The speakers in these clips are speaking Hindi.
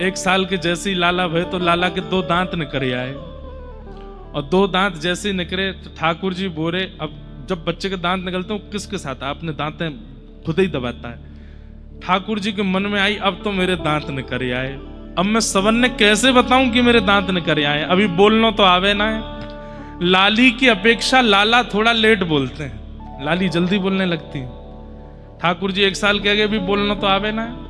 1 साल के जैसे ही लाला भय तो लाला के 2 दांत निकल आए, और 2 दांत जैसे ही निकले तो ठाकुर जी बोले, अब जब बच्चे के दांत निकलते हैं किसके साथ अपने दांतें खुद ही दबाता है। ठाकुर जी के मन में आई अब तो मेरे दांत निकल आए, अब मैं सवन्ने कैसे बताऊं कि मेरे दांत निकल आए, अभी बोलना तो आवे ना है। लाली की अपेक्षा लाला थोड़ा लेट बोलते हैं, लाली जल्दी बोलने लगती है। ठाकुर जी 1 साल के आगे भी बोलना तो आवे ना है।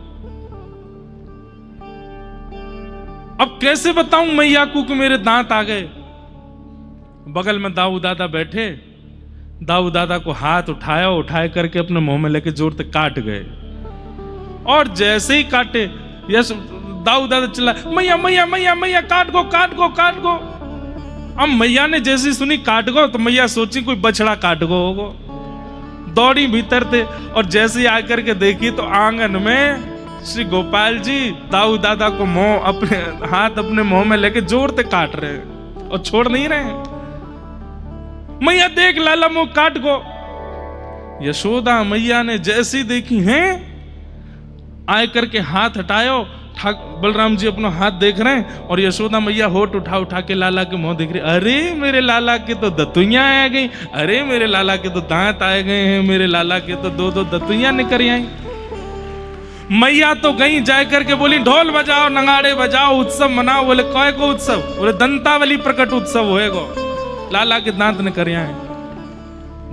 अब कैसे बताऊं मैया को कि मेरे दांत आ गए। बगल में दाऊ दादा बैठे, दाऊ दादा को हाथ उठाया, उठाए करके अपने मुंह में लेके जोर से काट गए, और जैसे ही काटे यस दाऊ दादा चिल्ला, मैया मैया मैया मैया काट गो काट गो काट गो। अब मैया ने जैसी सुनी काट गो तो मैया सोची कोई बछड़ा काट गो होगो, दौड़ी भीतर थे, और जैसे ही आकर के देखी तो आंगन में श्री गोपाल जी दाऊ दादा को अपने हाथ अपने मुंह में लेके जोर से काट रहे हैं और छोड़ नहीं रहे हैं। मैया देख लाला मुंह काट गो। यशोदा मैया ने जैसी देखी हैं, आए करके हाथ हटायो, बलराम जी अपना हाथ देख रहे हैं, और यशोदा मैया होठ उठा उठा के लाला के मुंह देख रही, अरे मेरे लाला के तो दतुइयां आ गई, अरे मेरे लाला के तो दांत आए गए हैं, मेरे लाला के तो 2-2 दतुइयां निकल आई। मैया तो गई जाए करके बोली ढोल बजाओ नगाड़े बजाओ उत्सव मनाओ। बोले कौन को उत्सव? बोले दंतावली प्रकट उत्सव होएगो, लाला के दांत निकल आए।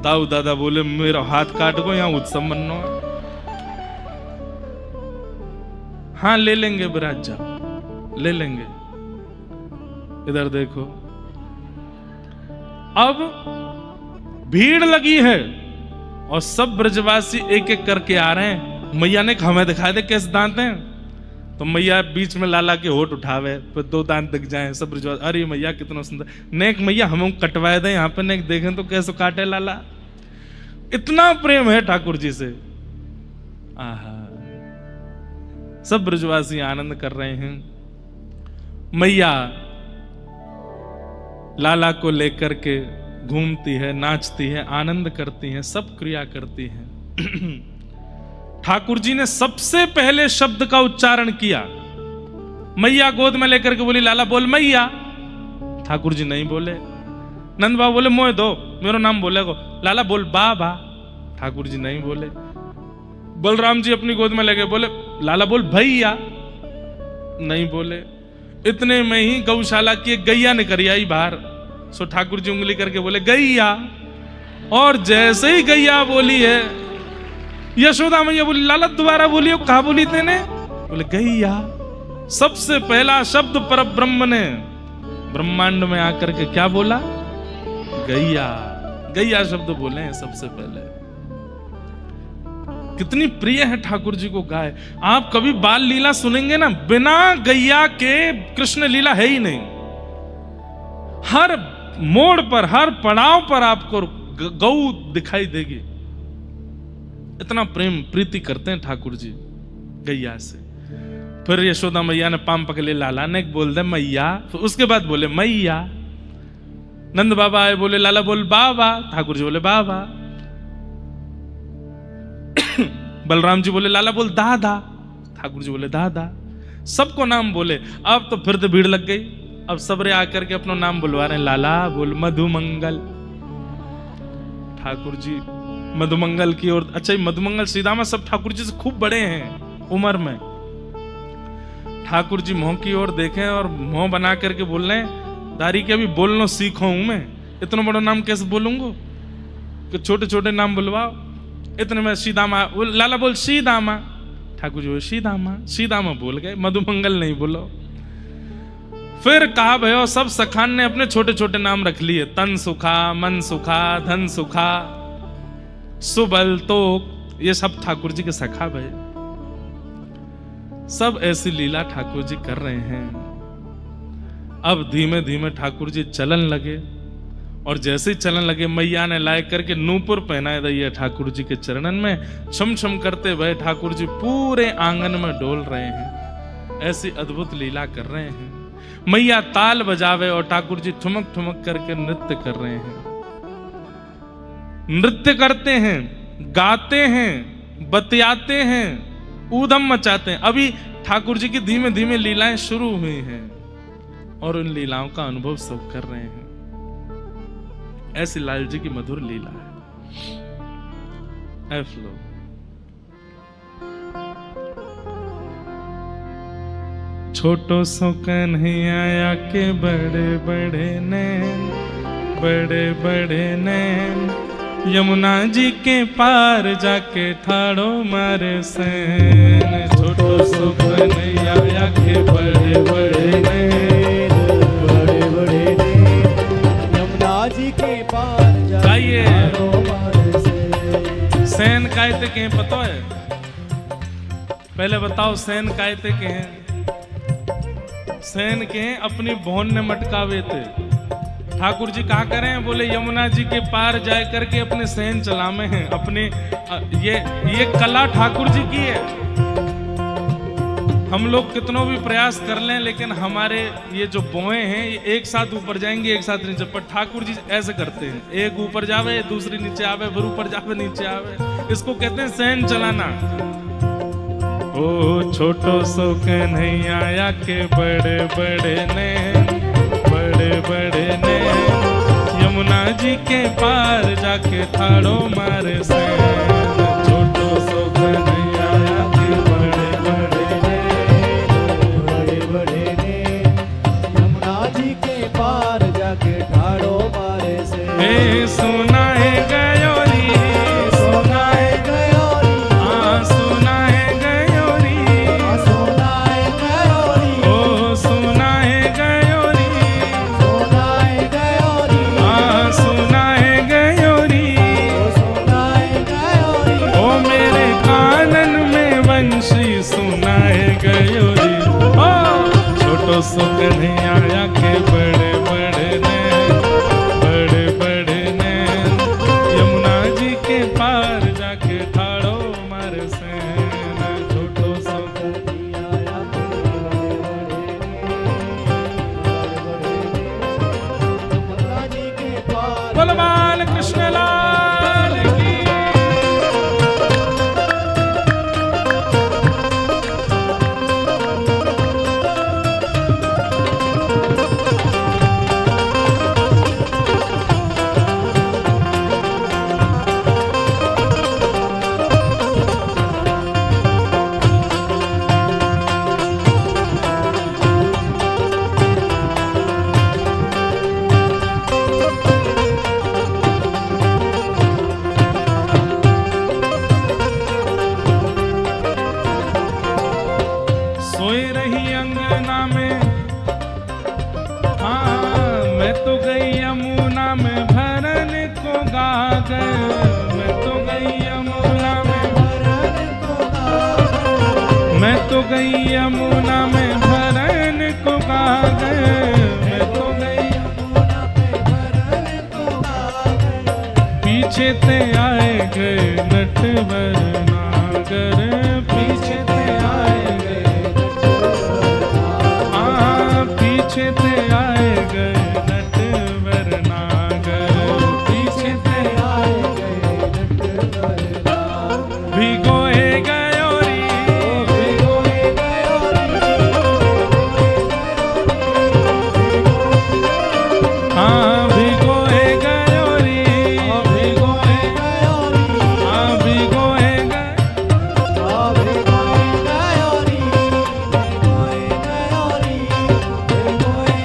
दाऊ दादा बोले मेरा हाथ काट गो, यहाँ उत्सव मनो है। हाँ ले लेंगे विराज जा, ले लेंगे। इधर देखो, अब भीड़ लगी है और सब ब्रजवासी एक एक करके आ रहे हैं। मैया ने हमें दिखाई दे कैसे दांत हैं, तो मैया बीच में लाला के होठ उठावे, फिर 2 दांत दिख जाए। सब ब्रजवासी अरे मैया कितना सुंदर, नेक मैया हम कटवाए दे यहाँ पे, नेक देखें तो कैसे काटे लाला। इतना प्रेम है ठाकुर जी से। आहा, सब ब्रजवासी आनंद कर रहे हैं। मैया लाला को लेकर के घूमती है, नाचती है, आनंद करती है, सब क्रिया करती है। ठाकुर जी ने सबसे पहले शब्द का उच्चारण किया। मैया गोद में लेकर के बोली लाला बोल मैया। ठाकुर जी नहीं बोले। नंद बाबा बोले मोए दो, मेरा नाम बोलेगो। लाला बोल बाबा। ठाकुर जी नहीं बोले। बलराम जी अपनी गोद में लगे, बोले लाला बोल भैया। नहीं बोले। इतने में ही गौशाला की एक गैया निकल आई बाहर। सो ठाकुर जी उंगली करके बोले गैया, और जैसे ही गैया बोली है, यशोदा मैया बोली लाला दोबारा बोलियो, कहा बोली तेने? बोले गैया। सबसे पहला शब्द पर ब्रह्म ने ब्रह्मांड में आकर के क्या बोला? गैया। गैया शब्द बोले हैं सबसे पहले। कितनी प्रिय है ठाकुर जी को गाय। आप कभी बाल लीला सुनेंगे ना, बिना गैया के कृष्ण लीला है ही नहीं। हर मोड़ पर, हर पड़ाव पर आपको गौ दिखाई देगी। इतना प्रेम प्रीति करते हैं ठाकुर जी गैया से। फिर यशोदा मैया ने पाम पकड़े, लाला ने बोल दे मैया, फिर उसके बाद बोले मैया। नंद बाबा आए, बोले लाला बोल बाबा। ठाकुर जी बोले बाबा। बलराम जी बोले लाला बोल दादा। ठाकुर जी बोले दादा। सबको नाम बोले। अब तो फिर तो भीड़ लग गई। अब सबरे आकर के अपना नाम बुलवा रहे हैं, लाला बोल मधुमंगल। ठाकुर जी मधुमंगल की ओर। अच्छा, मधुमंगल सीधामा सब ठाकुर जी से खूब बड़े हैं उम्र में। ठाकुर जी मुंह की ओर देखें और मुंह बना करके बोल रहे हैं, दारी के अभी बोलना सीखो हूं मैं, इतना बड़ा नाम कैसे बोलूंगा, कि छोटे छोटे नाम बुलवाओ। इतने में सीधामा, लाला बोल सीधामा। ठाकुर जी बोले सीधामा। सीधामा बोल गए, मधुमंगल नहीं बोलो। फिर कहा भयो सब सखान ने अपने छोटे छोटे नाम रख लिए, तन सुखा, मन सुखा, धन सुखा, सुबल तोक, ये सब ठाकुर जी के सखा भय। सब ऐसी लीला ठाकुर जी कर रहे हैं। अब धीमे धीमे ठाकुर जी चलन लगे, और जैसे ही चलन लगे मैया ने लाए करके नूपुर पहनाए दिए ठाकुर जी के चरणन में। छम छम करते हुए ठाकुर जी पूरे आंगन में डोल रहे हैं। ऐसी अद्भुत लीला कर रहे हैं। मैया ताल बजावे और ठाकुर जी ठुमक ठुमक करके नृत्य कर रहे हैं। नृत्य करते हैं, गाते हैं, बतियाते हैं, ऊधम मचाते हैं। अभी ठाकुर जी की धीमे धीमे लीलाएं शुरू हुई हैं और उन लीलाओं का अनुभव सब कर रहे हैं। ऐसी लाल जी की मधुर लीला है। एफ लो। छोटो सो कन्हैया के बड़े बड़े नैन, बड़े बड़े नैन, यमुना जी के पार जाके ठाड़ो मारे सैन। छोटो सो कन्हैया के बड़े बड़े नैन, बड़े बड़े नैन, यमुना जी के पार जाके ठाड़ो मारे सैन। सैन कायते के हैं पता है? पहले बताओ सैन कायते के हैं? सैन के हैं अपनी बहन ने मटकावे थे। ठाकुर जी कहा करें? बोले यमुना जी के पार जाए करके अपने सैन चलामे हैं। अपने ये कला ठाकुर जी की है। हम लोग कितनों भी प्रयास कर लें लेकिन हमारे ये जो बोए हैं ये एक साथ ऊपर जाएंगे एक साथ नीचे, पर ठाकुर जी ऐसे करते हैं, एक ऊपर जावे दूसरी नीचे आवे, फिर ऊपर जावे नीचे आवे। इसको कहते हैं सैन चलाना। ओ छोटो सो कन्हैया के बड़े बड़े नैन, बड़े बड़े नैन, यमुना जी के पार जाके ठाड़ो मारे सैन। छोटो सो कन्हैया के बड़े बड़े नैन, बड़े बड़े नैन, यमुना जी के पार जाके ठाड़ो मारे सैन। हे सुना है गयोरी, सोना है गयोरी, सुना है गयोरी, सोना है गयोरी, ओ सुना है गयोरी, सोना है गयोरी, सुना है गयोरी, सोना है गयोरी, ओ मेरे कानन में वंशी सुना है गयोरी। ओ छोटो सो कन्हैया के बड़े बड़े नैन, बड़े बड़े नैन, यमुना जी के पार जाके ठाड़ो मारे सैन। छोटो सो कन्हैया के बड़े बड़े नैन, यमुना जी के पार बलवान कृष्ण लाल की। सोई रही अंगना में, हाँ मैं तो गई यमुना में भरन को गागर। मैं तो गई यमुना में, मैं तो गई यमुना में भरन को गागर। मैं तो गई यमुना पे भरन को गागर, पीछे ते आए गए नटवर नागर। पीछे ते आए गए, पीछे ते आए गए नटवर नागर। पीछे ते आए गए नटवर नागर। भिगोए गयोरी, भिगोए गयोरी, हाँ भिगोए गयोरी, भिगोए गयोरी, हाँ भिगोए भिगोए गयोरी, भिगोए गयोरी, भिगोए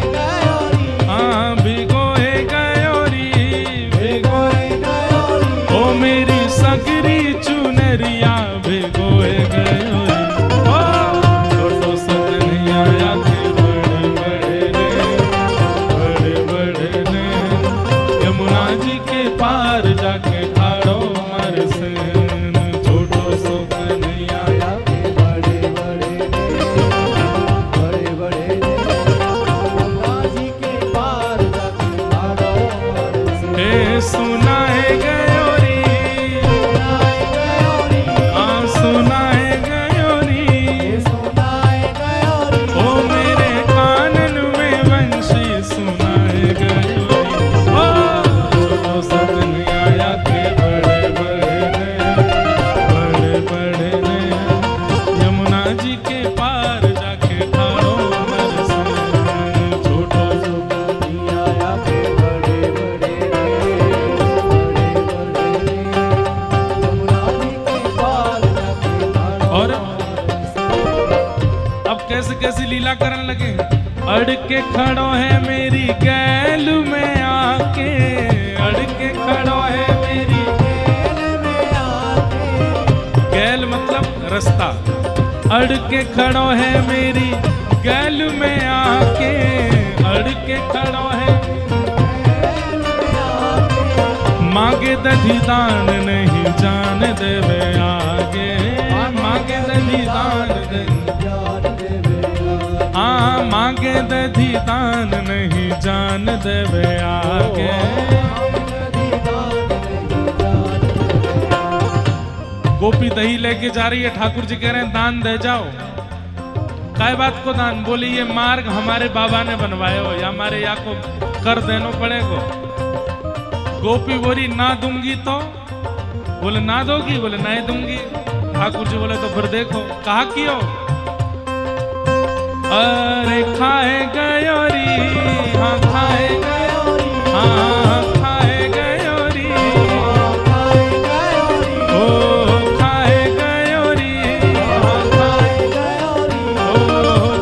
कैसे कैसी लीला करने लगे। अड़ के खड़ो है मेरी गैल में आके, अड़ के खड़ो है मेरी गैल में आके, गैल मतलब रास्ता। अड़ के खड़ो है मेरी गैल में आके, अड़ के खड़ो है मांगे दधी दान नहीं जान देवे आगे, मांगे दधी दान हाँ मांगे दधी दान नहीं जान देवे आगे। गोपी दही लेके जा रही है, ठाकुर जी कह रहे हैं दान दे जाओ। काय बात को दान? बोली ये मार्ग हमारे बाबा ने बनवाए हो या हमारे या को कर देना पड़ेगा। गोपी बोली ना दूंगी तो? बोले ना दोगी? बोले नहीं दूंगी। ठाकुर जी बोले तो फिर देखो। कहा कियो? अरे खाए गयोरी, हाँ खाए गयोरी, हाँ खाए गयोरी, ओ खाए गयोरी, हाँ खाए गयोरी, ओ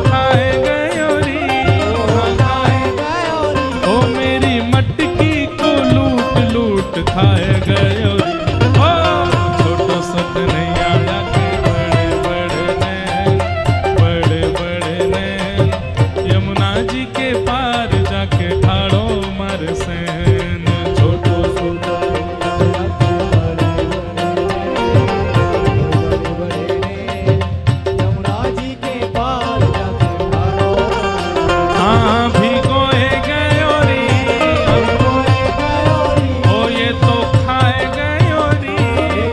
खाए गयोरी, हाँ खाए गयोरी, ओ मेरी मटकी को लूट लूट खाए गयोरी। ओ छोटो सा कन्हैया के बड़े बड़े नैन, बड़े बड़े नैन, यमुना जी के पार जाके ठाड़ो मर सेन। छोटो सा यमुना जी के पार जाके ठाड़ो हाँ भिगोए गयोरी, ओ ये तो खाए गयोरी,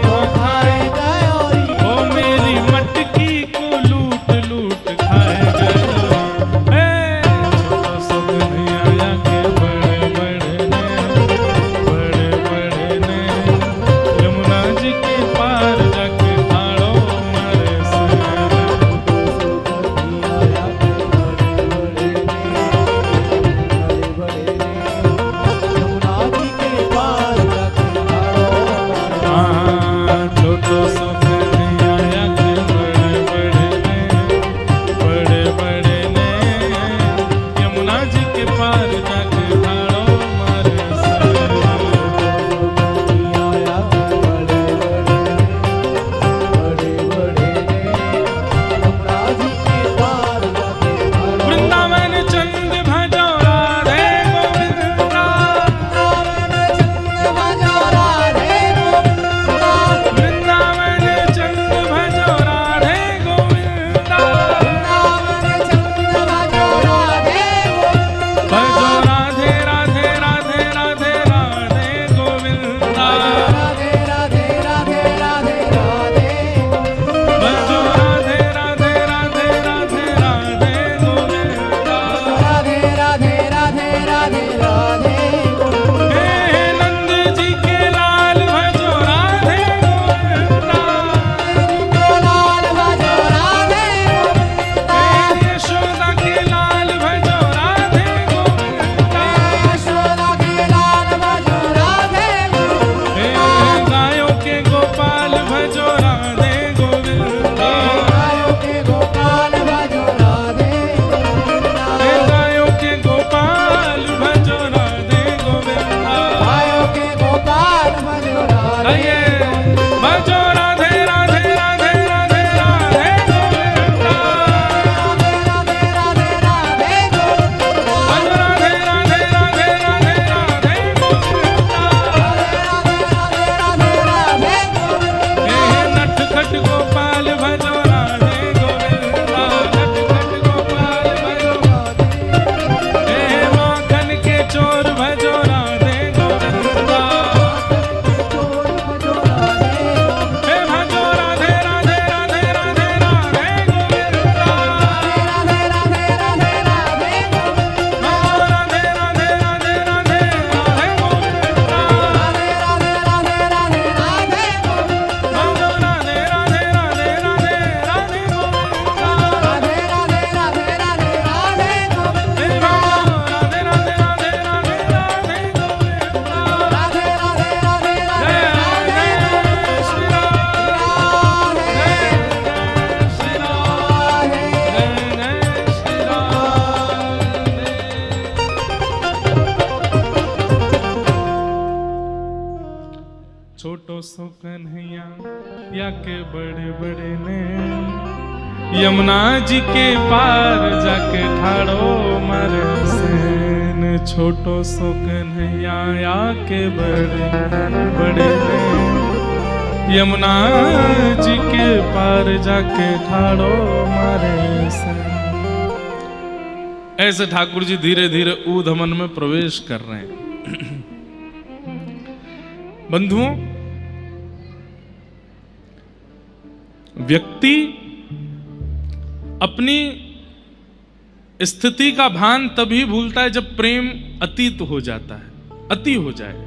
ओ खाए गयोरी, ओ मेरी मटकी को लूट लूट खाए गयोरी। छोटो सो सो कन्हैया या के बड़े बड़े नैन, यमुना जी के पार जाके ठाड़ो मारे सैन। छोटो सो कन्हैया या के बड़े बड़े नैन, यमुना जी के पार जाके ठाड़ो मारे सैन। ऐसे ठाकुर जी धीरे धीरे ऊधमन में प्रवेश कर रहे हैं। बंधुओं, व्यक्ति अपनी स्थिति का भान तभी भूलता है जब प्रेम अतीत हो जाता है, अति हो जाए।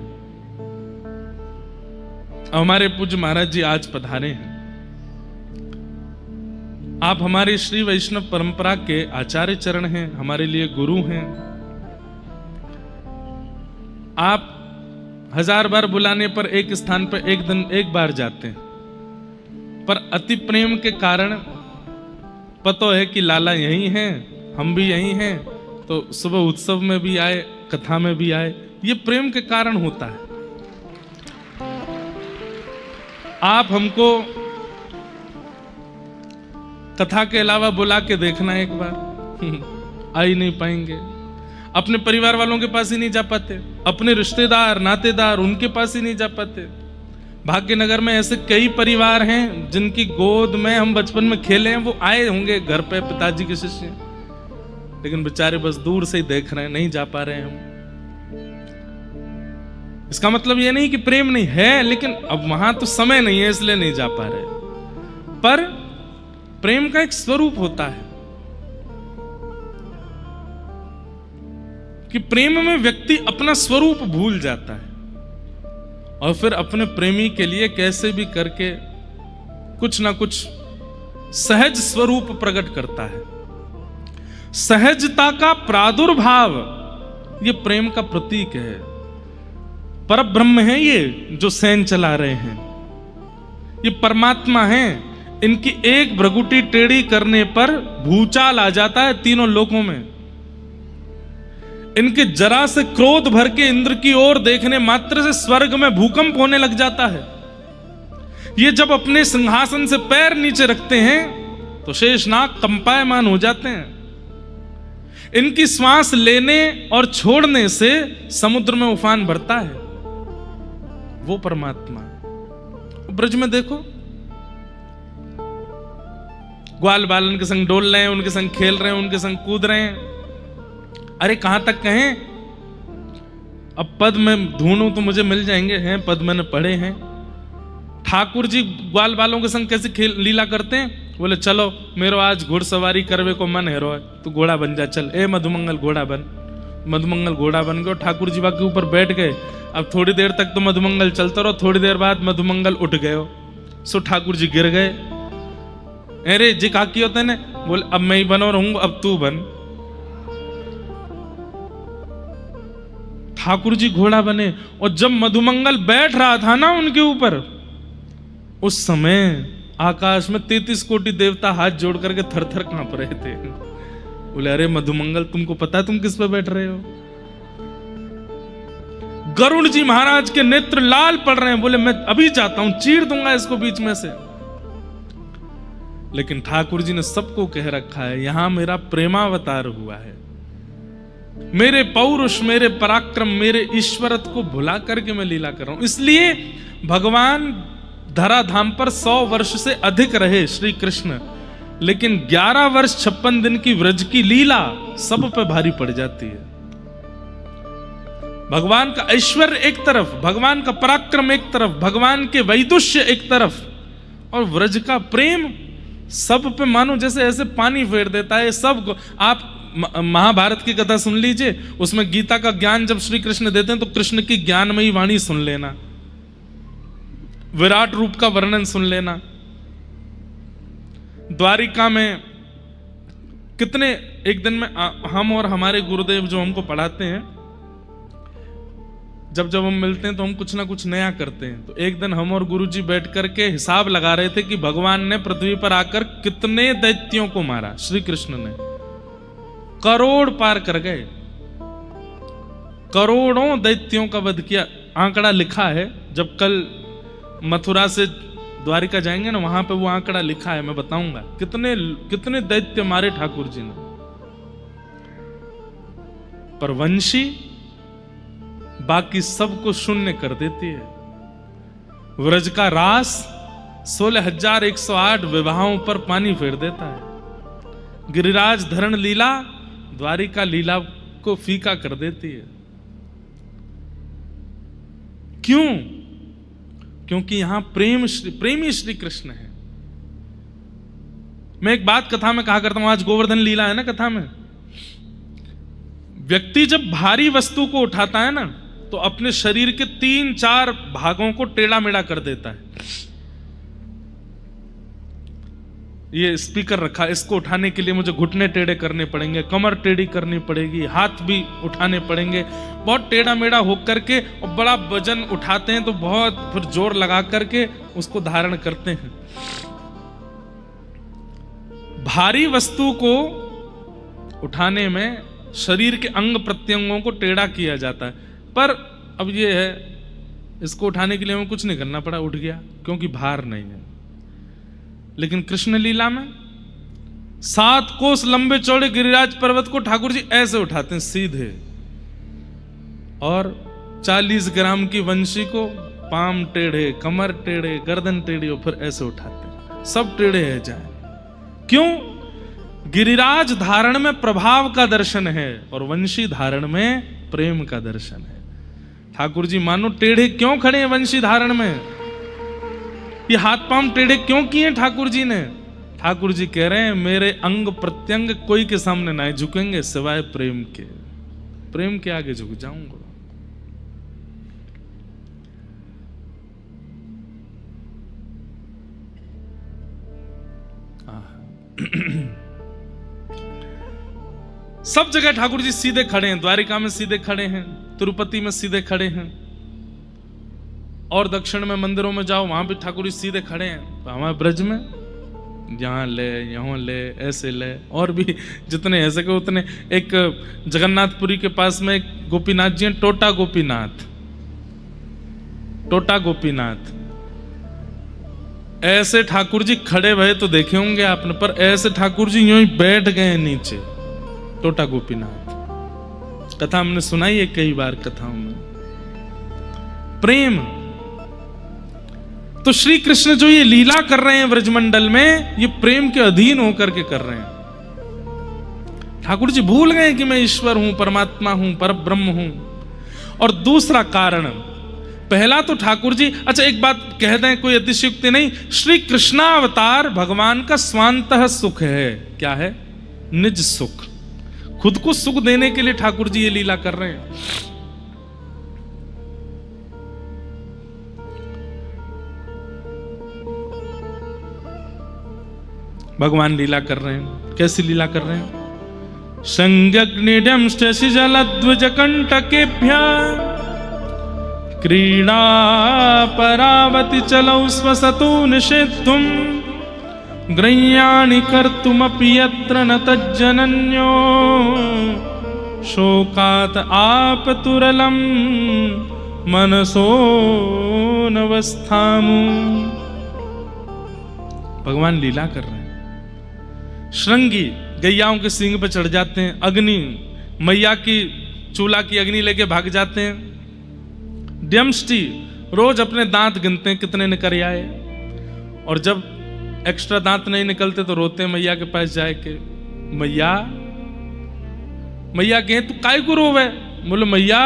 हमारे पूज्य महाराज जी आज पधारे हैं। आप हमारे श्री वैष्णव परंपरा के आचार्य चरण हैं, हमारे लिए गुरु हैं। आप 1000 बार बुलाने पर एक स्थान पर एक दिन एक बार जाते हैं, पर अति प्रेम के कारण पता है कि लाला यही हैं, हम भी यही हैं, तो सुबह उत्सव में भी आए, कथा में भी आए। ये प्रेम के कारण होता है। आप हमको कथा के अलावा बुला के देखना एक बार, आ ही नहीं पाएंगे। अपने परिवार वालों के पास ही नहीं जा पाते, अपने रिश्तेदार नातेदार उनके पास ही नहीं जा पाते। भाग्यनगर में ऐसे कई परिवार हैं जिनकी गोद में हम बचपन में खेले हैं, वो आए होंगे घर पे पिताजी के शिष्य, लेकिन बेचारे बस दूर से ही देख रहे हैं, नहीं जा पा रहे हैं हम। इसका मतलब ये नहीं कि प्रेम नहीं है, लेकिन अब वहां तो समय नहीं है इसलिए नहीं जा पा रहे। पर प्रेम का एक स्वरूप होता है कि प्रेम में व्यक्ति अपना स्वरूप भूल जाता है और फिर अपने प्रेमी के लिए कैसे भी करके कुछ ना कुछ सहज स्वरूप प्रकट करता है। सहजता का प्रादुर्भाव ये प्रेम का प्रतीक है। परब्रह्म है ये जो सैन चला रहे हैं, ये परमात्मा है। इनकी एक भ्रगुटी टेढ़ी करने पर भूचाल आ जाता है तीनों लोकों में। इनके जरा से क्रोध भर के इंद्र की ओर देखने मात्र से स्वर्ग में भूकंप होने लग जाता है। ये जब अपने सिंहासन से पैर नीचे रखते हैं तो शेषनाग कंपायमान हो जाते हैं। इनकी श्वास लेने और छोड़ने से समुद्र में उफान भरता है वो परमात्मा। ब्रज में देखो, ग्वाल बालन के संग डोल रहे हैं, उनके संग खेल रहे हैं, उनके संग कूद रहे हैं। अरे कहां तक कहें, अब पद में ढूंढूं तो मुझे मिल जाएंगे, हैं पद मैंने पढ़े हैं। ठाकुर जी ग्वाल बालों के संग कैसे खेल लीला करते हैं, बोले चलो मेरो आज घुड़सवारी करवे को मन है रो, तू घोड़ा बन जा, चल ए मधुमंगल घोड़ा बन। मधुमंगल घोड़ा बन गए, ठाकुर जी बाकी ऊपर बैठ गए। अब थोड़ी देर तक तो मधुमंगल चलता रहो, थोड़ी देर बाद मधुमंगल उठ गए, सो ठाकुर जी गिर गए। अरे जी काकी होते ने, बोले अब मैं ही बनो रहूंगा, अब तू बन। ठाकुर जी घोड़ा बने, और जब मधुमंगल बैठ रहा था ना उनके ऊपर, उस समय आकाश में 33 कोटि देवता हाथ जोड़ करके थर थर कांप रहे थे। बोले अरे मधुमंगल, तुमको पता है तुम किस पे बैठ रहे हो? गरुड़ जी महाराज के नेत्र लाल पड़ रहे हैं, बोले मैं अभी जाता हूं, चीर दूंगा इसको बीच में से। लेकिन ठाकुर जी ने सबको कह रखा है, यहां मेरा प्रेमावतार हुआ है, मेरे पौरुष, मेरे पराक्रम, मेरे ईश्वरत्व को भुला करके मैं लीला कर रहा हूं। इसलिए भगवान धराधाम पर 100 वर्ष से अधिक रहे श्री कृष्ण, लेकिन 11 वर्ष 56 दिन की व्रज की लीला सब पे भारी पड़ जाती है। भगवान का ऐश्वर्य एक तरफ, भगवान का पराक्रम एक तरफ, भगवान के वैदुष्य एक तरफ, और व्रज का प्रेम सब पे मानो जैसे ऐसे पानी फेर देता है सब। आप महाभारत की कथा सुन लीजिए, उसमें गीता का ज्ञान जब श्री कृष्ण देते हैं तो कृष्ण की ज्ञानमयी वाणी सुन लेना, विराट रूप का वर्णन सुन लेना। द्वारिका में कितने, एक दिन में हम और हमारे गुरुदेव जो हमको पढ़ाते हैं, जब जब हम मिलते हैं तो हम कुछ ना कुछ नया करते हैं। तो एक दिन हम और गुरुजी बैठ करके हिसाब लगा रहे थे कि भगवान ने पृथ्वी पर आकर कितने दैत्यों को मारा। श्री कृष्ण ने करोड़ पार कर गए, करोड़ों दैत्यों का वध किया। आंकड़ा लिखा है, जब कल मथुरा से द्वारिका जाएंगे ना, वहां पे वो आंकड़ा लिखा है, मैं बताऊंगा कितने कितने दैत्य मारे ठाकुर जी ने। पर वंशी बाकी सबको शून्य कर देती है। व्रज का रास 16,108 विवाहों पर पानी फेर देता है। गिरिराज धरण लीला द्वारिका लीला को फीका कर देती है। क्यों? क्योंकि यहां प्रेमी श्री कृष्ण है। मैं एक बात कथा में कहा करता हूं, आज गोवर्धन लीला है ना कथा में, व्यक्ति जब भारी वस्तु को उठाता है ना तो अपने शरीर के 3-4 भागों को टेढ़ा मेढ़ा कर देता है। ये स्पीकर रखा, इसको उठाने के लिए मुझे घुटने टेढ़े करने पड़ेंगे, कमर टेढ़ी करनी पड़ेगी, हाथ भी उठाने पड़ेंगे, बहुत टेढ़ा मेढ़ा होकर के, और बड़ा वजन उठाते हैं तो बहुत फिर जोर लगा करके उसको धारण करते हैं। भारी वस्तु को उठाने में शरीर के अंग प्रत्यंगों को टेढ़ा किया जाता है, पर अब ये है इसको उठाने के लिए हमें कुछ नहीं करना पड़ा, उठ गया क्योंकि भार नहीं है। लेकिन कृष्ण लीला में 7 कोस लंबे चौड़े गिरिराज पर्वत को ठाकुर जी ऐसे उठाते हैं सीधे, और 40 ग्राम की वंशी को पाम टेढ़े, कमर टेढ़े, गर्दन टेढ़ी, और फिर ऐसे उठाते हैं, सब टेढ़े है जाए। क्यों? गिरिराज धारण में प्रभाव का दर्शन है और वंशी धारण में प्रेम का दर्शन है। ठाकुर जी मानो टेढ़े क्यों खड़े हैं वंशी धारण में? ये हाथ पांव टेढ़े क्यों किए ठाकुर जी ने? ठाकुर जी कह रहे हैं मेरे अंग प्रत्यंग कोई के सामने ना झुकेंगे सिवाय प्रेम के। प्रेम के आगे झुक जाऊंगा। सब जगह ठाकुर जी सीधे खड़े हैं, द्वारिका में सीधे खड़े हैं, तिरुपति में सीधे खड़े हैं, और दक्षिण में मंदिरों में जाओ वहां भी ठाकुर जी सीधे खड़े हैं। तो हमारे ब्रज में यहाँ ले, यहाँ ले, ऐसे ले, और भी जितने ऐसे के उतने। एक जगन्नाथपुरी के पास में एक गोपीनाथ जी हैं, टोटा गोपीनाथ, टोटा गोपीनाथ। ऐसे ठाकुर जी खड़े भये तो देखे होंगे आपने, पर ऐसे ठाकुर जी यूं ही बैठ गए हैं नीचे, टोटा गोपीनाथ। कथा हमने सुनाई है कई बार कथाओं में। प्रेम तो श्री कृष्ण जो ये लीला कर रहे हैं ब्रजमंडल में, ये प्रेम के अधीन होकर के कर रहे हैं। ठाकुर जी भूल गए कि मैं ईश्वर हूं, परमात्मा हूं, परब्रह्म हूं। और दूसरा कारण, पहला तो ठाकुर जी, अच्छा एक बात कह दें, कोई अतिशयोक्ति नहीं, श्री कृष्णावतार भगवान का स्वांतः सुख है। क्या है? निज सुख, खुद को सुख देने के लिए ठाकुर जी ये लीला कर रहे हैं। भगवान लीला कर रहे हैं। कैसी लीला कर रहे हैं? संज्ञग्निडम शशि जलध्वज कंटकेभ्य क्रीड़ा परावति चलौ स्वसतो निषेद्धुम ग्रह्याणि कर्तुमपि यत्र न तज्जनन्यो शोकात् आपतुरलम मनसो नवस्थामु। भगवान लीला कर रहे हैं। श्रृंगी गैयाओं के सींग पे चढ़ जाते हैं, अग्नि मैया की चूल्हा की अग्नि लेके भाग जाते हैं। ड्यमष्टि रोज अपने दांत गिनते हैं कितने निकल आए, और जब एक्स्ट्रा दांत नहीं निकलते तो रोते हैं मैया के पास जाए के, मैया मैया कहे तू काय को रोवे? बोले मैया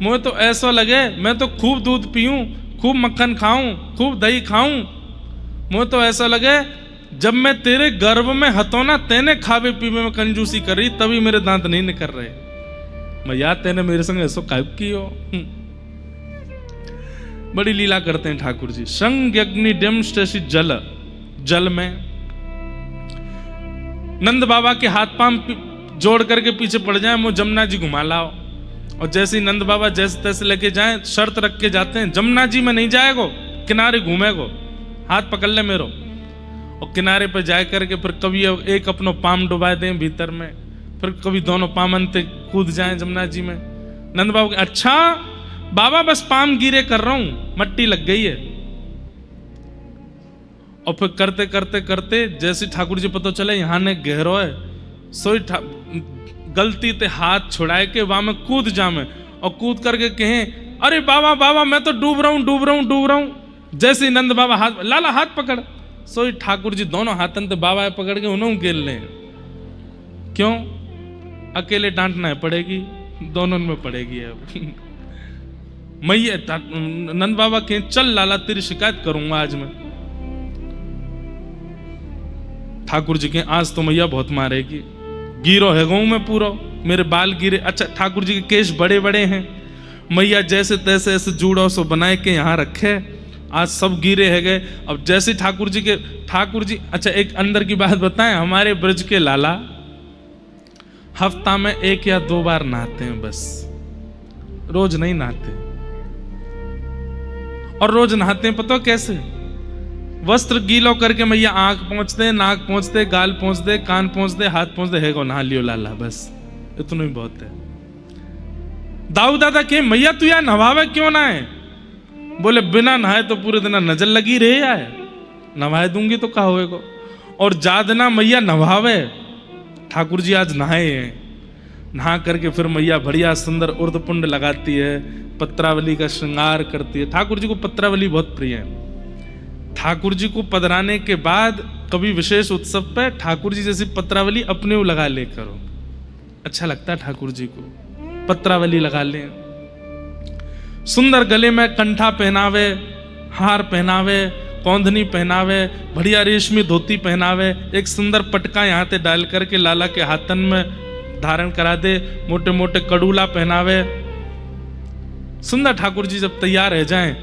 मुझे तो ऐसा लगे मैं तो खूब दूध पीऊं, खूब मक्खन खाऊं, खूब दही खाऊं, मुझे तो ऐसा लगे जब मैं तेरे गर्भ में हतो ना, तेने खावे पीवे में कंजूसी कर रही, तभी मेरे दांत नहीं निकल रहे। मैया तेने मेरे संग ऐसा कायब की हो। बड़ी लीला करते हैं ठाकुर जी। संग अग्नि डमष्टि जल, जल में नंद बाबा के हाथ पांव जोड़ करके पीछे पड़ जाए, मुझे जमुना जी घुमा लाओ। और जैसे ही नंद बाबा जैसे तैसे लेके जाए, शर्त रख के जाते हैं, जमुना जी में नहीं जाएगो, किनारे घूमेगो, हाथ पकड़ ले मेरो। और किनारे पर जाए करके फिर कभी एक अपनो पाम डुबा दें भीतर में, फिर कभी दोनों पामन ते कूद जाएं जमुना जी में। नंद बाबा अच्छा बाबा बस पाम गिरे कर रहा हूं, मट्टी लग गई है। और फिर करते करते करते जैसे ठाकुर जी पता चले यहाँ ने गहरो है, सोई गलती ते हाथ छुड़ाए के वहां में कूद जामे और कूद करके कहें, अरे बाबा बाबा मैं तो डूब रहा हूं डूब रहा हूं डूब रहा हूं। जैसे ही नंद बाबा हाथ, लाला हाथ पकड़, सोई ठाकुर जी दोनों हाथन ते बाबा पकड़ के उन्होंने खेल ले। क्यों? अकेले डांटना है पड़ेगी, दोनों में पड़ेगी अब। मैया नंद बाबा के चल लाला तेरी शिकायत करूंगा आज मैं। ठाकुर जी के आज तो मैया बहुत मारेगी, गिरो है गऊ में पूरा, मेरे बाल गिरे। अच्छा ठाकुर जी के केश बड़े बड़े हैं, मैया जैसे तैसे ऐसे जूड़ो सो बनाए के यहाँ रखे, आज सब गिरे है गए। अब जैसे ठाकुर जी अच्छा एक अंदर की बात बताएं, हमारे ब्रज के लाला हफ्ता में 1 या 2 बार नहाते हैं बस, रोज नहीं नहाते। और रोज नहाते हैं पता कैसे? वस्त्र गीलो करके मैया आंख पहुंचते, नाक पहुंचते, गाल पहुंचते, कान पहुंचते, हाथ पहुंचते, है को नहा लियो लाला, बस इतना ही बहुत है। दाऊ दादा के मैया तू यार नहावे क्यों ना है? बोले बिना नहाए तो पूरे दिन नजर लगी रहे है, नहाए दूंगी तो कहा होएगा। और जादना मैया नहावे, ठाकुर जी आज नहाए हैं, नहा करके फिर मैया बढ़िया सुंदर उर्दपुंड लगाती है, पत्रावली का श्रृंगार करती है। ठाकुर जी को पत्रावली बहुत प्रिय है। ठाकुर जी को पधराने के बाद कभी विशेष उत्सव पे ठाकुर जी जैसी पत्रावली अपने को लगा ले करो, अच्छा लगता है ठाकुर जी को, पत्रावली लगा ले। सुंदर गले में कंठा पहनावे, हार पहनावे, कौंधनी पहनावे, बढ़िया रेशमी धोती पहनावे, एक सुंदर पटका यहाँ पे डाल करके लाला के हाथन में धारण करा दे, मोटे मोटे कड़ूला पहनावे। सुंदर ठाकुर जी जब तैयार रह जाएं,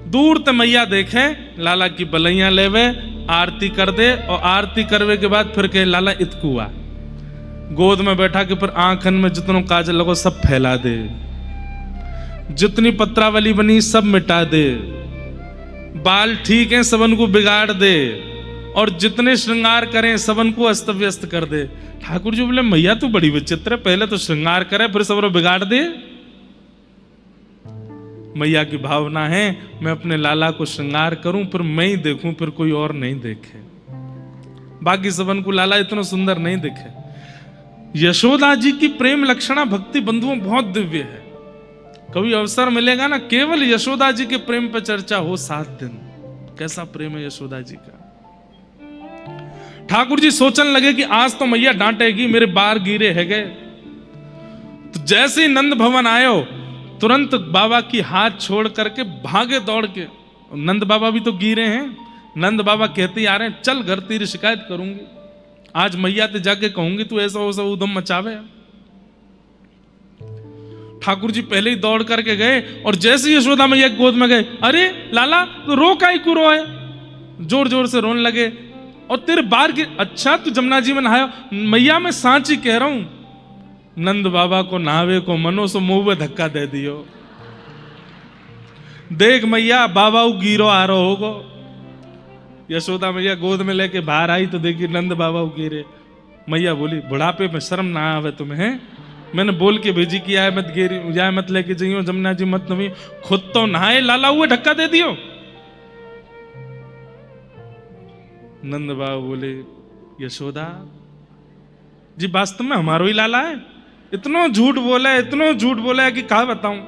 दूर ते मैया देखे लाला की बलैया लेवे, आरती कर दे, और आरती करवे के बाद फिर कहे लाला इतकुआ, गोद में बैठा के फिर आंखन में जितनों काजल लगो सब फैला दे, जितनी पत्रावली बनी सब मिटा दे, बाल ठीक है सबन को बिगाड़ दे, और जितने श्रृंगार करें सबन को अस्त व्यस्त कर दे। ठाकुर जी बोले मैया तू बड़ी विचित्र है, पहले तो श्रृंगार करे फिर सबरो बिगाड़ दे। मैया की भावना है मैं अपने लाला को श्रृंगार करूं, फिर मैं ही देखूं, फिर कोई और नहीं देखे, बाकी सबन को लाला इतना सुंदर नहीं दिखे। यशोदा जी की प्रेम लक्षणा भक्ति बंधुओं बहुत दिव्य है। कभी अवसर मिलेगा ना, केवल यशोदा जी के प्रेम पर चर्चा हो 7 दिन, कैसा प्रेम है यशोदा जी का। ठाकुर जी सोचने लगे कि आज तो मैया डांटेगी, मेरे बार गिरे है गए। तो जैसे ही नंद भवन आयो, तुरंत बाबा की हाथ छोड़ करके भागे दौड़ के, नंद बाबा भी तो गिरे हैं, नंद बाबा कहते आ रहे हैं चल घर तेरी शिकायत करूंगी, आज मैया ते जाके कहूंगी तू ऐसा वैसा उधम मचावे। ठाकुर जी पहले ही दौड़ करके गए, और जैसे यशोदा मैया गोद में गए, अरे लाला तो रो काई को रो है, जोर जोर से रोने लगे। और तेरे बार की, अच्छा तू जमुना जी में नहाया? मैया मैं सांची कह रहा हूं, नंद बाबा को नहावे को मनो सो मुंह में धक्का दे दियो, देख मैया बाबा गिरो आ रहा होगो। यशोदा मैया गोद में लेके बाहर आई तो देखी नंद बाबा गिरे। मैया बोली बुढ़ापे में शर्म ना आवे तुम्हें? मैंने बोल के भेजी कि आए मत गिरी, जाए मत लेके जाइयो जमुना जी मत नवी, खुद तो नहाए लाला हुए धक्का दे दियो। नंद बाबा बोले यशोदा जी वास्तव में हमारो ही लाला है, इतना झूठ बोला है, इतना झूठ बोला है कि कहा बताऊं।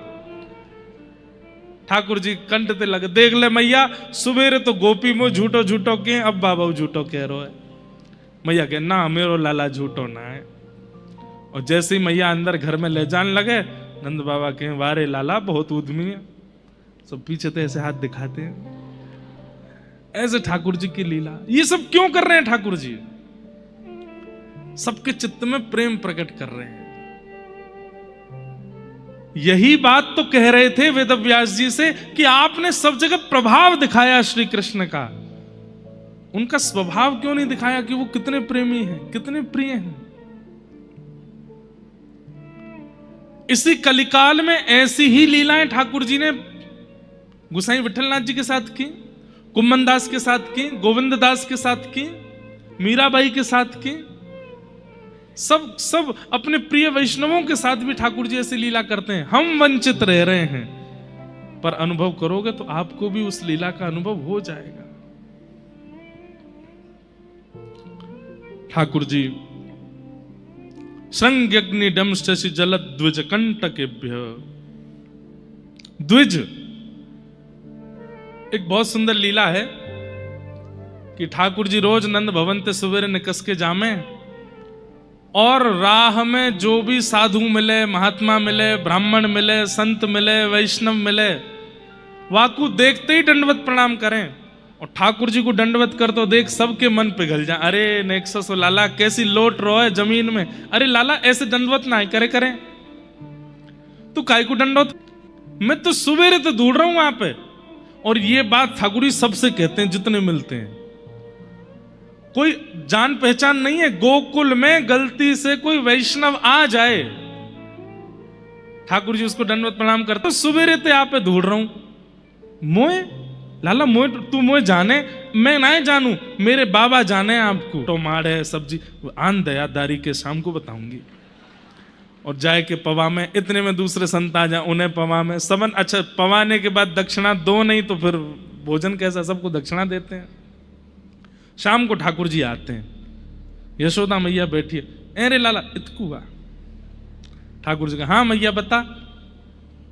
ठाकुर जी कंठ ते लगे, देख ले मैया सुबेरे तो गोपी में झूठो झूठो के, अब बाबा झूठो कह रहा है। मैया के ना मेरो लाला झूठो ना है। और जैसे ही मैया अंदर घर में ले जाने लगे, नंद बाबा के वारे लाला बहुत उद्यमी है, सब पीछे तो ऐसे हाथ दिखाते हैं। ऐसे ठाकुर जी की लीला। ये सब क्यों कर रहे हैं ठाकुर जी? सबके चित्त में प्रेम प्रकट कर रहे हैं। यही बात तो कह रहे थे वेदव्यास जी से कि आपने सब जगह प्रभाव दिखाया श्री कृष्ण का, उनका स्वभाव क्यों नहीं दिखाया कि वो कितने प्रेमी हैं, कितने प्रिय हैं। इसी कलिकाल में ऐसी ही लीलाएं ठाकुर जी ने गुसाई विठलनाथ जी के साथ की, कुम्मन दास के साथ की, गोविंद दास के साथ की, मीराबाई के साथ की, सब अपने प्रिय वैष्णवों के साथ भी ठाकुर जी ऐसी लीला करते हैं। हम वंचित रह रहे हैं, पर अनुभव करोगे तो आपको भी उस लीला का अनुभव हो जाएगा। ठाकुर जी श्रृंग्यग्नि डमशि जलद्विज कंटकेभ्य। द्विज एक बहुत सुंदर लीला है कि ठाकुर जी रोज नंद भवन ते सवेरे निकस के जामे और राह में जो भी साधु मिले, महात्मा मिले, ब्राह्मण मिले, संत मिले, वैष्णव मिले, वाकू देखते ही दंडवत प्रणाम करें। और ठाकुर जी को दंडवत कर तो देख सबके मन पिघल जाए। अरे नेक्सस लाला कैसी लोट रो है जमीन में, अरे लाला ऐसे दंडवत ना करे करें, तू काय को दंडवत, मैं तो सवेरे तो ढूंढ रहा हूं वहां पे। और ये बात ठाकुर जी सबसे कहते हैं जितने मिलते हैं, कोई जान पहचान नहीं है। गोकुल में गलती से कोई वैष्णव आ जाए, ठाकुर जी उसको दंडवत प्रणाम करते, तो सवेरे ते आप पे ढूंढ रहा हूं, मोए लाला मोए तू मोए जाने, मैं ना जानू, मेरे बाबा जाने आपको। टमाड़ है सब्जी आन दयादारी के शाम को बताऊंगी। और जाए के पवा में, इतने में दूसरे संत आ जाए, उन्हें पवा में सबन, अच्छा पवाने के बाद दक्षिणा दो नहीं तो फिर भोजन कैसा, सबको दक्षिणा देते हैं। शाम को ठाकुर जी आते हैं, यशोदा मैया बैठी है, अरे लाला इतकुआ। ठाकुर जी कहा हाँ मैया बता,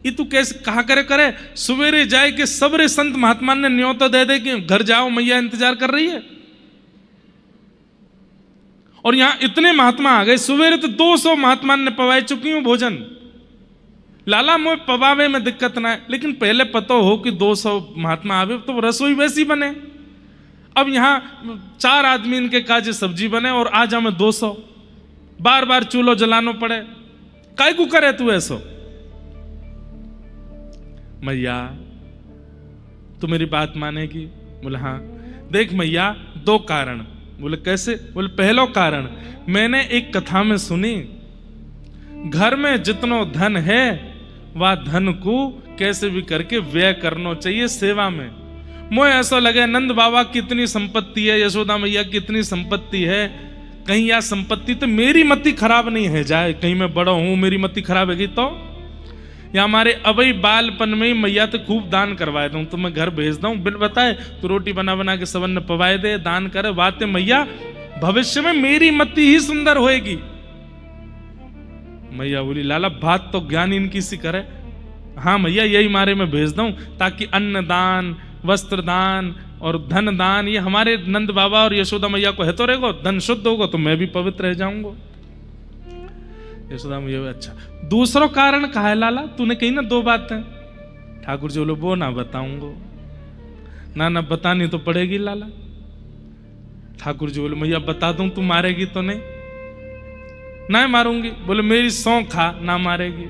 ये तू कैसे कहा करे सवेरे जाए के सबरे संत महात्मा ने न्योता दे दे कि घर जाओ मैया इंतजार कर रही है। और यहां इतने महात्मा आ गए, सवेरे तो 200 महात्मा ने पवाए चुकी हूं भोजन। लाला मोए पवावे में दिक्कत ना है, लेकिन पहले पता हो कि 200 महात्मा आवे तो रसोई वैसी बने। अब यहां 4 आदमी इनके काजे सब्जी बने और आज हमें 200, बार बार चूल्हो जलानो पड़े, काय को करे तू ऐसो। मैया तू मेरी बात मानेगी? बोले हाँ। देख मैया 2 कारण। बोले कैसे? बोले पहलो कारण मैंने एक कथा में सुनी, घर में जितनो धन है वह धन को कैसे भी करके व्यय करना चाहिए सेवा में। मुझे ऐसा लगे नंद बाबा की इतनी संपत्ति है, यशोदा मैया की इतनी संपत्ति है, कहीं यह संपत्ति तो मेरी मति खराब नहीं है जाए, कहीं मैं बड़ा हूं मेरी मति खराब है तो या हमारे अबई बालपन में ही मैया तो खूब दान करवाए दूं, तो मैं घर भेज दूं बिन बताए तो रोटी बना बना के सबन ने पवाए दे, दान करे, बातें मैया भविष्य में मेरी मति ही सुंदर होएगी। मैया बोली लाला बात तो ज्ञान इनकी सी करे। हाँ मैया यही मारे मैं भेज दूं ताकि अन्न दान, वस्त्र दान और धन दान ये हमारे नंद बाबा और यशोदा मैया को है तो रहेगा, धन शुद्ध होगा तो मैं भी पवित्र रह जाऊंगा। यशोदा मैया अच्छा दूसरा कारण कहा है लाला, तूने कही ना 2 बातें। ठाकुर जी बोले वो ना बताऊंगा। ना बतानी तो पड़ेगी लाला। ठाकुर जी बोले मैया बता दूं तू मारेगी तो नहीं? ना मारूंगी। बोले मेरी सौं खा ना मारेगी।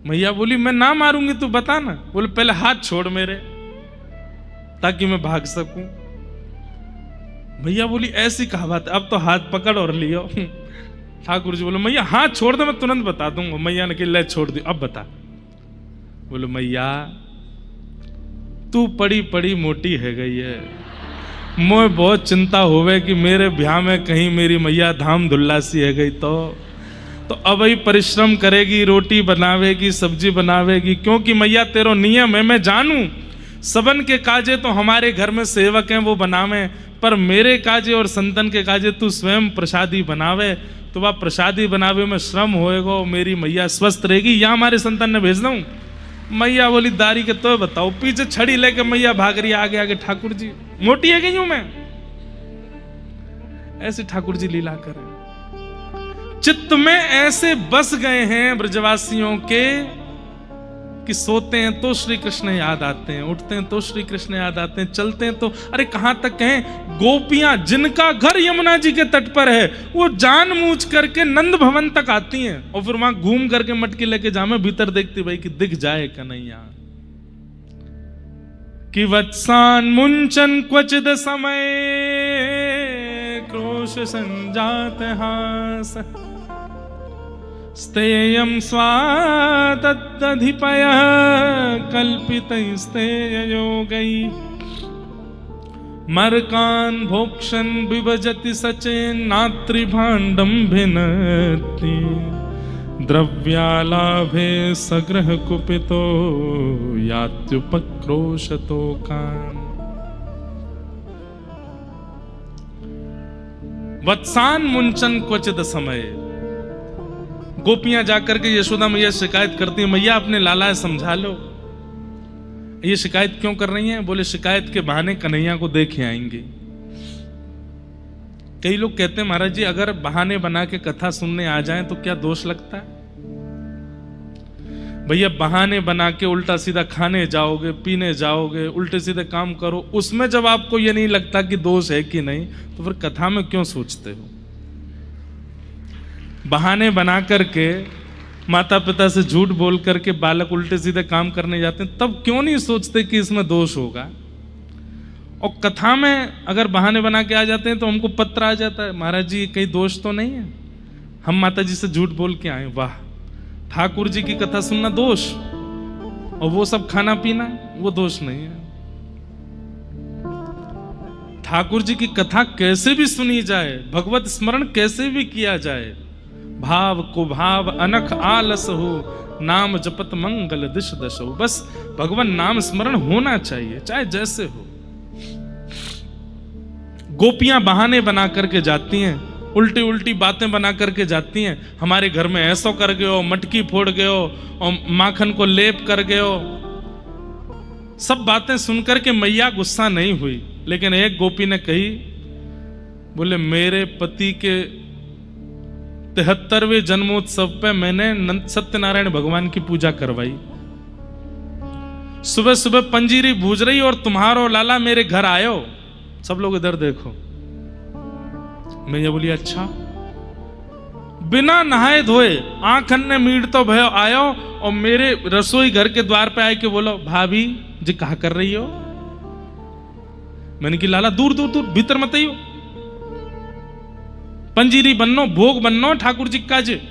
मैया बोली मैं ना मारूंगी तू बता ना। बोले पहले हाथ छोड़ मेरे ताकि मैं भाग सकूं। मैया बोली ऐसी कहा बात, अब तो हाथ पकड़ और लियो। ठाकुर जी बोले मैया हाथ छोड़ दे मैं तुरंत बता दूंगा। मैया ने कहा ले छोड़ दी अब बता। बोले मैया तू पड़ी पड़ी मोटी है गई है, मुझे बहुत चिंता होवे कि मेरे ब्याह में कहीं मेरी मैया धाम धुल्ला सी है गई तो अब ही परिश्रम करेगी, रोटी बनावेगी, सब्जी बनावेगी, क्योंकि मैया तेरो नियम है मैं जानू सबन के काजे तो हमारे घर में सेवक हैं वो बनावे, पर मेरे काजे और संतन के काजे तू स्वयं प्रसादी बनावे, तो वह प्रसादी बनावे में श्रम होएगा, मेरी मैया स्वस्थ रहेगी, या हमारे संतन ने भेज दूं। मैया बोली दारी के तो बताओ, पीछे छड़ी लेके मैया भाग रही आगे आगे। ठाकुर जी मोटी है गई हूं मैं। ऐसे ठाकुर जी लीला करें, चित्त में ऐसे बस गए हैं ब्रजवासियों के कि सोते हैं तो श्री कृष्ण याद आते हैं, उठते हैं तो श्री कृष्ण याद आते हैं, चलते हैं तो अरे कहां तक कहें गोपियां जिनका घर यमुना जी के तट पर है वो जानबूझ करके नंद भवन तक आती हैं और फिर वहां घूम करके मटकी लेके जामे भीतर देखती भाई कि दिख जाए कन्हैया। कि वत्सान मुंचन क्वचिद समय क्रोश संजात हास स्तेयं स्वातत्तधिपयः कल्पितैस्तेययोगै मर्कान् भोक्षन् विभजति सचेन्नात्रिभाण्डं भिनत्ति द्रव्यालाभे सग्रह कुपितो यात्युपक्रोशतो कान्। वत्सान मुंचन क्वचित समय। गोपियां जाकर के यशोदा मैया शिकायत करती है, मैया अपने लाला समझा लो। ये शिकायत क्यों कर रही हैं? बोले शिकायत के बहाने कन्हैया को देखे आएंगे। कई लोग कहते हैं महाराज जी अगर बहाने बना के कथा सुनने आ जाएं तो क्या दोष लगता है? भैया बहाने बना के उल्टा सीधा खाने जाओगे, पीने जाओगे, उल्टे सीधे काम करो, उसमें जब आपको ये नहीं लगता कि दोष है कि नहीं, तो फिर कथा में क्यों सोचते हो? बहाने बना करके माता पिता से झूठ बोल करके बालक उल्टे सीधे काम करने जाते हैं, तब क्यों नहीं सोचते कि इसमें दोष होगा? और कथा में अगर बहाने बना के आ जाते हैं तो हमको पत्र आ जाता है, महाराज जी कहीं दोष तो नहीं है, हम माता जी से झूठ बोल के आए। वाह, ठाकुर जी की कथा सुनना दोष, और वो सब खाना पीना वो दोष नहीं है। ठाकुर जी की कथा कैसे भी सुनी जाए, भगवत स्मरण कैसे भी किया जाए, भाव को भाव अनख आलस हो, नाम जपत मंगल दिश दश हो, बस भगवान नाम स्मरण होना चाहिए चाहे जैसे हो। गोपियां बहाने बना करके जाती हैं, उल्टी उल्टी बातें बना करके जाती हैं, हमारे घर में ऐसो कर गए हो, मटकी फोड़ गए हो, और माखन को लेप कर गए हो। सब बातें सुनकर के मैया गुस्सा नहीं हुई, लेकिन एक गोपी ने कही, बोले मेरे पति के 73वें जन्मोत्सव पे मैंने सत्यनारायण भगवान की पूजा करवाई, सुबह सुबह पंजीरी भूज रही और तुम्हारो लाला मेरे घर आयो। सब लोग इधर देखो। मैं ये बोली अच्छा, बिना नहाए धोए आंखन ने मीट तो भयो आयो, और मेरे रसोई घर के द्वार पे आए के बोलो भाभी जी कहा कर रही हो? मैंने कि लाला दूर दूर दूर भीतर मत आइयो, पंजीरी बननो, भोग बननो ठाकुर जी काजे।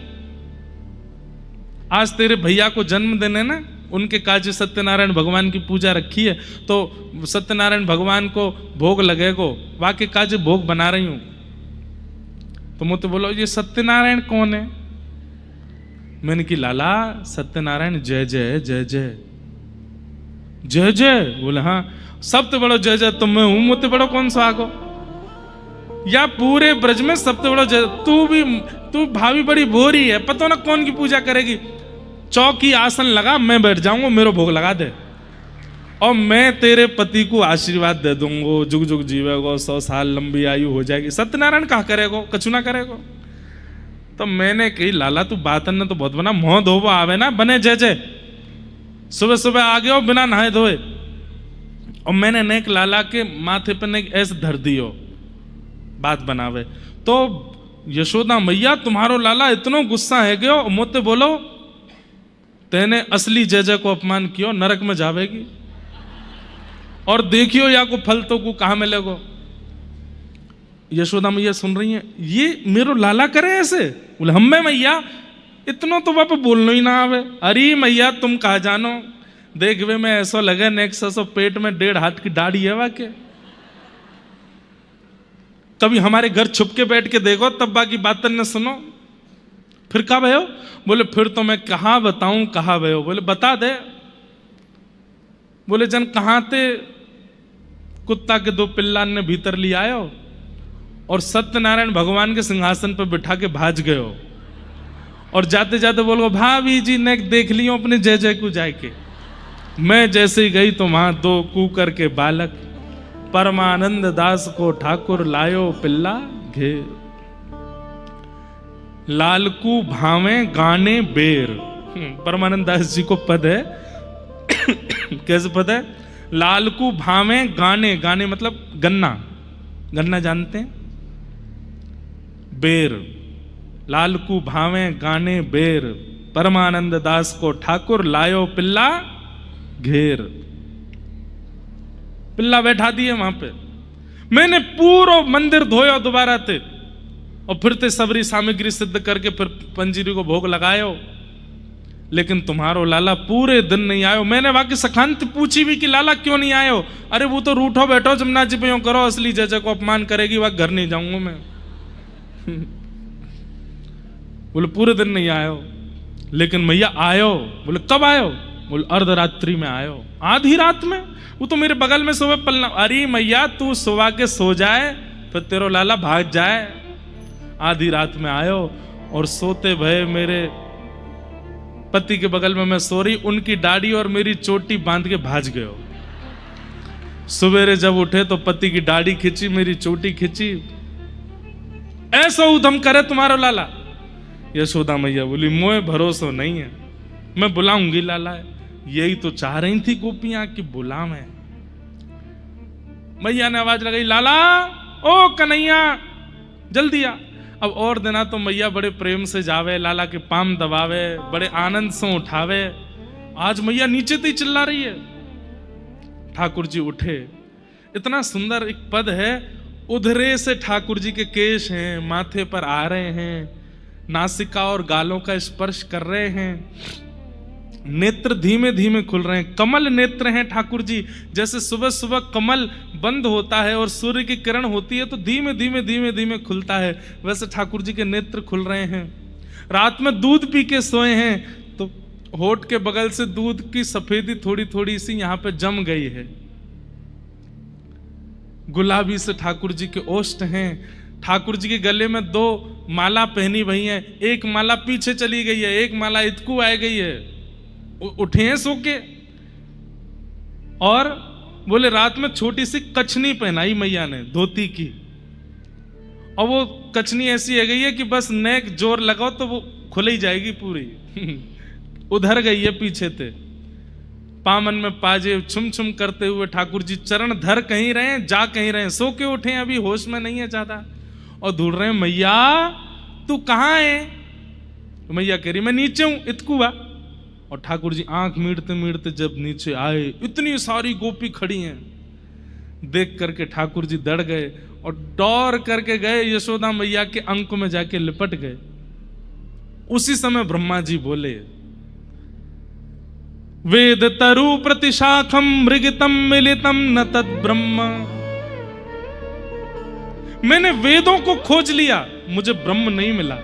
आज तेरे भैया को जन्म देने ना, उनके काजे सत्यनारायण भगवान की पूजा रखी है, तो सत्यनारायण भगवान को भोग लगेगो, वाके काजे भोग बना रही हूं। तो मुझे बोलो ये सत्यनारायण कौन है? मैंने कि लाला सत्यनारायण जय जय जय जय जय जय। बोले हाँ, सबसे बड़ो जय जय तो मैं हूं, मुझे बड़ो कौन सा आगो? या पूरे ब्रज में सबसे बड़ा जय तू भाभी बड़ी भोरी है, पता ना कौन की पूजा करेगी। चौकी आसन लगा, मैं बैठ जाऊंगा, मेरे भोग लगा दे, और मैं तेरे पति को आशीर्वाद दे दूंगा, जुग जुग जीवेगो, 100 साल लंबी आयु हो जाएगी। सत्यनारायण कहा करेगो, कछु ना करेगो। तो मैंने कही लाला तू बातन ने तो बहुत बना, मोह धोबो आवे ना बने जय जय, सुबह सुबह आ गए हो बिना नहाए धोए। और मैंने नेक लाला के माथे पर नेक ऐसे धर दियो बात बनावे। तो यशोदा मैया तुम्हारो लाला इतनो गुस्सा है गयो, मुझसे बोलो तेने असली जय जय को अपमान कियो, नरक में जावेगी, और देखियो या को फल तो को कहां मिलेगो। यशोदा मैया सुन रही हैं, ये मेरो लाला करे ऐसे? बोले हम मैया इतनो तो वापस बोलना ही ना आवे। अरे मैया तुम कहा जानो, देखवे में ऐसा लगे नेक्स्ट सो पेट में 1.5 हाथ की दाढ़ी है वाके। कभी हमारे घर छुप के बैठ के देखो, तब बाकी बातन न सुनो। फिर कहा भयो? बोले फिर तो मैं कहा बताऊं कहा भयो। बोले बता दे। बोले जन कहां थे कुत्ता के 2 पिल्ला ने भीतर ले आयो, और सत्यनारायण भगवान के सिंहासन पर बिठा के भाज गयो, और जाते जाते बोलो भाभी जी ने देख लियो अपने जय जय को जाके। मैं जैसे ही गई तो वहां 2 कूकर के बालक, परमानंद दास को ठाकुर लायो पिल्ला घेर, लालकू भावे गाने बेर। परमानंद दास जी को पद है कैसे पद है? लालकू भावे गाने, गाने मतलब गन्ना, गन्ना जानते हैं? बेर, लालकू भावे गाने बेर, परमानंद दास को ठाकुर लायो पिल्ला घेर। पिल्ला बैठा दिए वहां पे। मैंने पूरा मंदिर धोया दोबारा थे, और फिर ते सबरी सामग्री सिद्ध करके फिर पंजीरी को भोग लगायो, लेकिन तुम्हारो लाला पूरे दिन नहीं आयो। मैंने बाकी सखांत पूछी भी कि लाला क्यों नहीं आयो? अरे वो तो रूठो बैठो जमुना जी पे करो, असली जय जय को अपमान करेगी, वह घर नहीं जाऊंगा मैं। बोले पूरे दिन नहीं आयो। लेकिन मैया आयो। बोले कब आयो? बोले अर्धरात्रि में आयो। आधी रात में? वो तो मेरे बगल में सोवे पलना। अरे मैया तू सुबह के सो जाए, फिर तेरो लाला भाग जाए। आधी रात में आयो और सोते भय मेरे पति के बगल में मैं सो रही, उनकी दाढ़ी और मेरी चोटी बांध के भाज गयो। सवेरे जब उठे तो पति की दाढ़ी खींची, मेरी चोटी खींची। ऐसा उधम करे तुम्हारा लाला। यशोदा मैया बोली मोए भरोसा नहीं है, मैं बुलाऊंगी लाला। यही तो चाह रही थी गोपियां कि बुला मैं। मैया ने आवाज लगाई, लाला ओ कन्हैया जल्दी आ। अब और दिना तो मैया बड़े प्रेम से जावे, लाला के पाम दबावे, बड़े आनंद से उठावे। आज मैया नीचे तो ही चिल्ला रही है। ठाकुर जी उठे, इतना सुंदर एक पद है, उधरे से ठाकुर जी के केश हैं, माथे पर आ रहे हैं, नासिका और गालों का स्पर्श कर रहे हैं, नेत्र धीमे धीमे खुल रहे हैं, कमल नेत्र हैं ठाकुर जी। जैसे सुबह सुबह कमल बंद होता है और सूर्य की किरण होती है तो धीमे धीमे धीमे धीमे खुलता है, वैसे ठाकुर जी के नेत्र खुल रहे हैं। रात में दूध पी के सोए हैं तो होठ के बगल से दूध की सफेदी थोड़ी थोड़ी सी यहां पे जम गई है। गुलाबी से ठाकुर जी के ओष्ठ हैं। ठाकुर जी के गले में 2 माला पहनी हुई हैं, एक माला पीछे चली गई है, एक माला इतकू आ गई है। उठे हैं सो के और बोले रात में छोटी सी कछनी पहनाई मैया ने धोती की, और वो कछनी ऐसी है गई है कि बस नेक जोर लगाओ तो वो खुल ही जाएगी पूरी। उधर गई है पीछे थे। पामन में पाजे छुम छुम करते हुए ठाकुर जी चरण धर कहीं रहे हैं, जा कहीं रहे हैं, सो के उठे अभी होश में नहीं है ज्यादा, और ढूंढ रहे हैं मैया तू कहां है। तो मैया कह रही मैं नीचे हूं इतकुआ। और ठाकुर जी आंख मीड़ते मीड़ते जब नीचे आए, इतनी सारी गोपी खड़ी हैं। देख करके ठाकुर जी डर गए और दौड़ करके गए यशोदा मैया के अंक में जाके लिपट गए। उसी समय ब्रह्मा जी बोले, वेद तरु प्रतिशाखम मृगितम मिलितम न तद ब्रह्म। मैंने वेदों को खोज लिया, मुझे ब्रह्म नहीं मिला।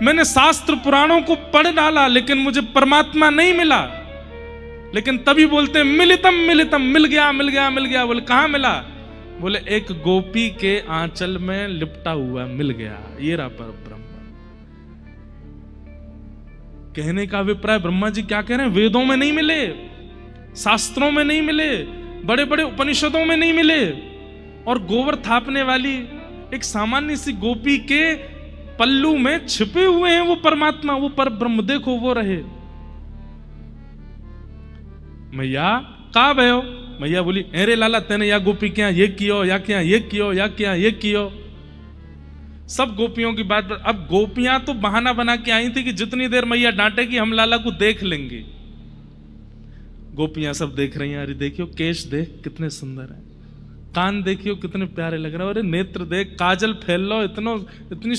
मैंने शास्त्र पुराणों को पढ़ डाला लेकिन मुझे परमात्मा नहीं मिला। लेकिन तभी बोलते मिलितम मिलितम, मिल गया मिल गया मिल गया। बोले कहां मिला? बोले एक गोपी के आंचल में लिपटा हुआ मिल गया, ये रहा पर ब्रह्म। कहने का अभिप्राय ब्रह्मा जी क्या कह रहे हैं, वेदों में नहीं मिले, शास्त्रों में नहीं मिले, बड़े बड़े उपनिषदों में नहीं मिले, और गोबर थापने वाली एक सामान्य सी गोपी के पल्लू में छिपे हुए हैं वो परमात्मा, वो पर ब्रह्म। देखो वो रहे। मैया कहां भयो? मैया बोली अरे लाला तेने या गोपी क्या ये कियो, या क्या ये कियो, या क्या ये कियो। सब गोपियों की बात। अब गोपियां तो बहाना बना के आई थी कि जितनी देर मैया डांटेगी हम लाला को देख लेंगे। गोपियां सब देख रही हैं, अरे देखियो केश देख कितने सुंदर हैं, कान देखियो कितने प्यारे लग रहे हैं, अरे नेत्र देख, काजल फैल लो, इतनी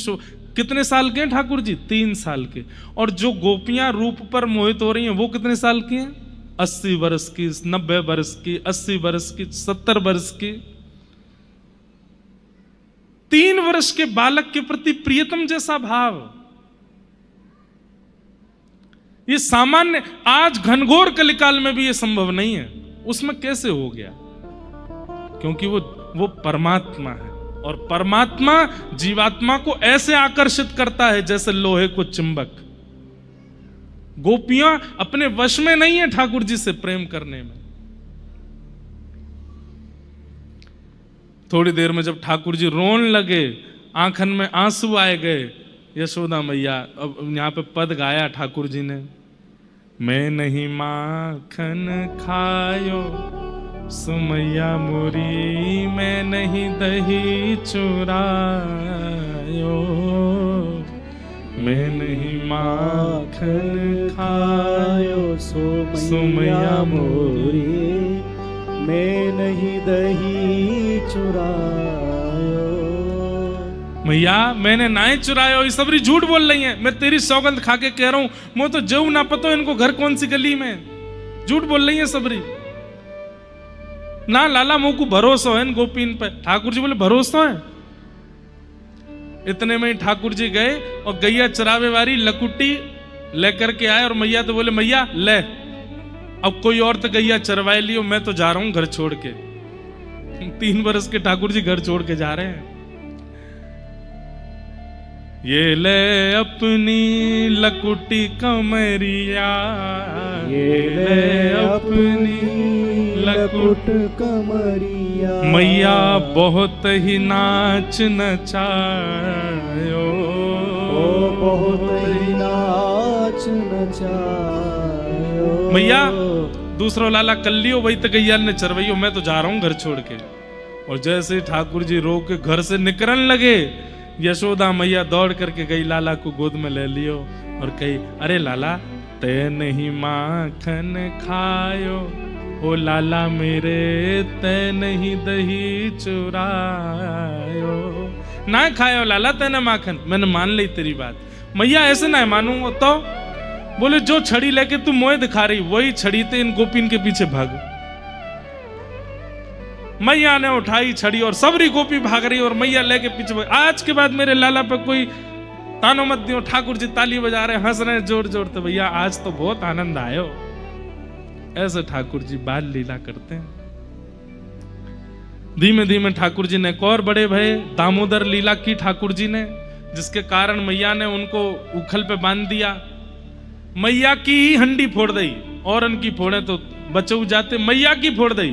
कितने साल के हैं ठाकुर जी? 3 साल के। और जो गोपियां रूप पर मोहित हो रही हैं वो कितने साल की हैं? 80 वर्ष की, 90 वर्ष की, 80 वर्ष की, 70 वर्ष की। 3 वर्ष के बालक के प्रति प्रियतम जैसा भाव, ये सामान्य आज घनघोर कलिकाल में भी ये संभव नहीं है। उसमें कैसे हो गया? क्योंकि वो परमात्मा है, और परमात्मा जीवात्मा को ऐसे आकर्षित करता है जैसे लोहे को चुंबक। गोपियां अपने वश में नहीं है ठाकुर जी से प्रेम करने में। थोड़ी देर में जब ठाकुर जी रोने लगे, आंखन में आंसू आए गए, यशोदा मैया, अब यहां पे पद गाया ठाकुर जी ने, मैं नहीं माखन खायो सुमैया मोरी, मैं नहीं दही चुरायो, मैं नहीं माखन खायो सुमैया मोरी, मैं नहीं दही चुरायो। मैया मैंने नाई चुरायो, ये सबरी झूठ बोल रही है। मैं तेरी सौगंध खा के कह रहा हूं, मैं तो जऊ ना पतो इनको घर कौन सी गली में। झूठ बोल रही है सबरी। ना लाला मुंह को भरोसा है इन गोपीन पे। ठाकुर जी बोले भरोसा है। इतने में ही ठाकुर जी गए और गैया चरावे वाली लकुटी लेकर के आए, और मैया तो बोले मैया ले, अब कोई और तो गैया चरवाए लियो, मैं तो जा रहा हूं घर छोड़ के। 3 वर्ष के ठाकुर जी घर छोड़ के जा रहे हैं। ये ले अपनी लकुटी कमरिया, ये ले अपनी लकुट कमरिया, मैया बहुत ही नाच नचायो, ओ बहुत ही नाच नचायो। मैया दूसरो लाला कल्लियो वही तो गैया ने चरवैयो, मैं तो जा रहा हूँ घर छोड़ के। और जैसे ठाकुर जी रो के घर से निकलने लगे, यशोदा मैया दौड़ करके गई, लाला को गोद में ले लियो और कही, अरे लाला ते नहीं माखन खायो, ओ लाला मेरे ते नहीं दही चुरायो। ना खायो लाला तेने माखन, मैंने मान ली तेरी बात। मैया ऐसे ना मानूंगा तो बोले, जो छड़ी लेके तू मोए दिखा रही वही छड़ी ते इन गोपीन के पीछे भाग। मैया ने उठाई छड़ी और सबरी गोपी भाग रही और मैया लेके पीछे भाग। आज के बाद मेरे लाला पे कोई तानो मत दियो। ठाकुर जी ताली बजा रहे, हंस रहे जोर जोर। तो भैया आज तो बहुत आनंद आयो। ऐसे ठाकुर जी बाल लीला करते हैं। धीमे धीमे ठाकुर जी ने एक और बड़े भय, दामोदर लीला की ठाकुर जी ने, जिसके कारण मैया ने उनको उखल पे बांध दिया। मैया की ही हंडी फोड़ दी, और उनकी फोड़े तो बचऊ जाते, मैया की फोड़ दी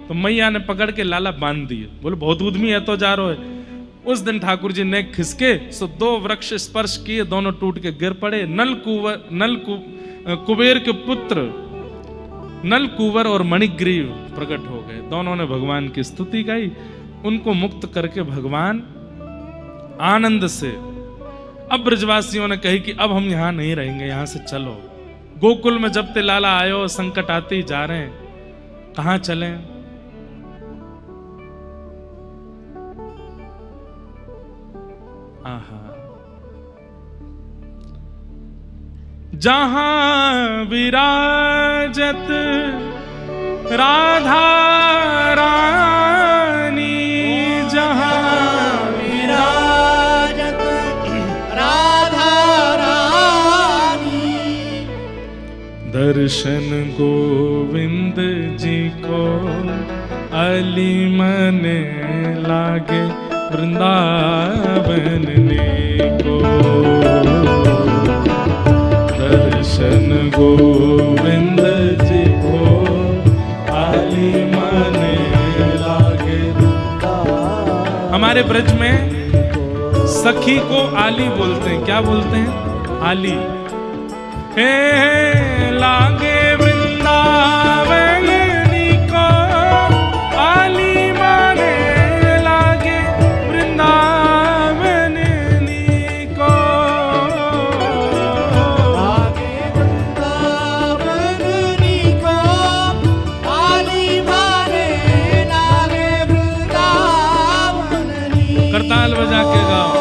तो मैया ने पकड़ के लाला बांध दिए। बोले बहुत उद्यमी है तो जा रहे है। उस दिन ठाकुर जी ने खिसके सो 2 वृक्ष स्पर्श किए, दोनों टूट के गिर पड़े। कुबेर के पुत्र नल कुंवर और मणिग्रीव प्रकट हो गए। दोनों ने भगवान की स्तुति गाई। उनको मुक्त करके भगवान आनंद से, अब ब्रजवासियों ने कही कि अब हम यहां नहीं रहेंगे, यहां से चलो। गोकुल में जब ते लाला आयो, संकट आते ही जा रहे हैं, कहां चलें? आहा, जहां विराजत राधा रानी, जहां विराजत राधा रानी, दर्शन गोविंद जी को अली मन लागे, वृंदावन ने को दर्शन गोविंद जी को अली मन लागे। हमारे ब्रज में सखी को आली बोलते हैं। क्या बोलते हैं? आली। हे लागे वृंदावन को आली माने लागे, वृंदावन को लागे वृंदावन को आली माने लागे, वृंदावन करताल बजा के गाओ।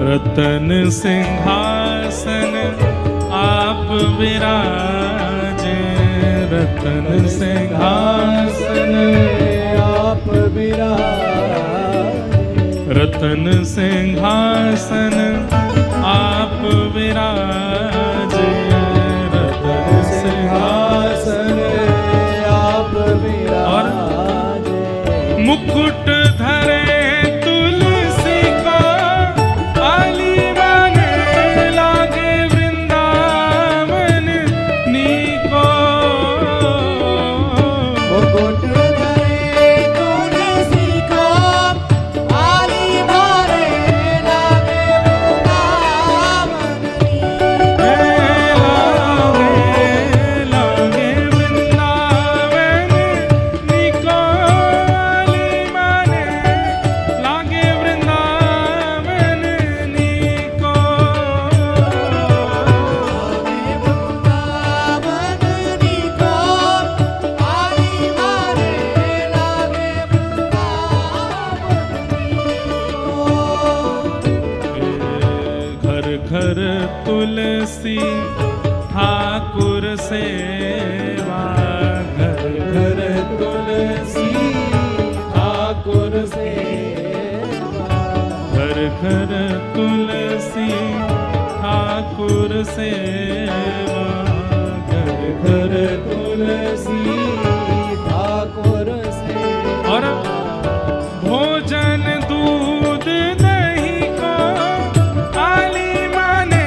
रतन सिंहासन आप विराजे, रतन सिंहासन आप विराजे, रतन सिंहासन आप विराजे, रतन सिंहासन आप विराजे। मुकुट धरे तुलसी को घर तुलसी ठाकुर सेवा, घर घर तुलसी ठाकुर सेवा, घर घर तुलसी ठाकुर सेवा, घर घर तुलसी ठाकुर सेवा। और भोजन दूध दही को आली माने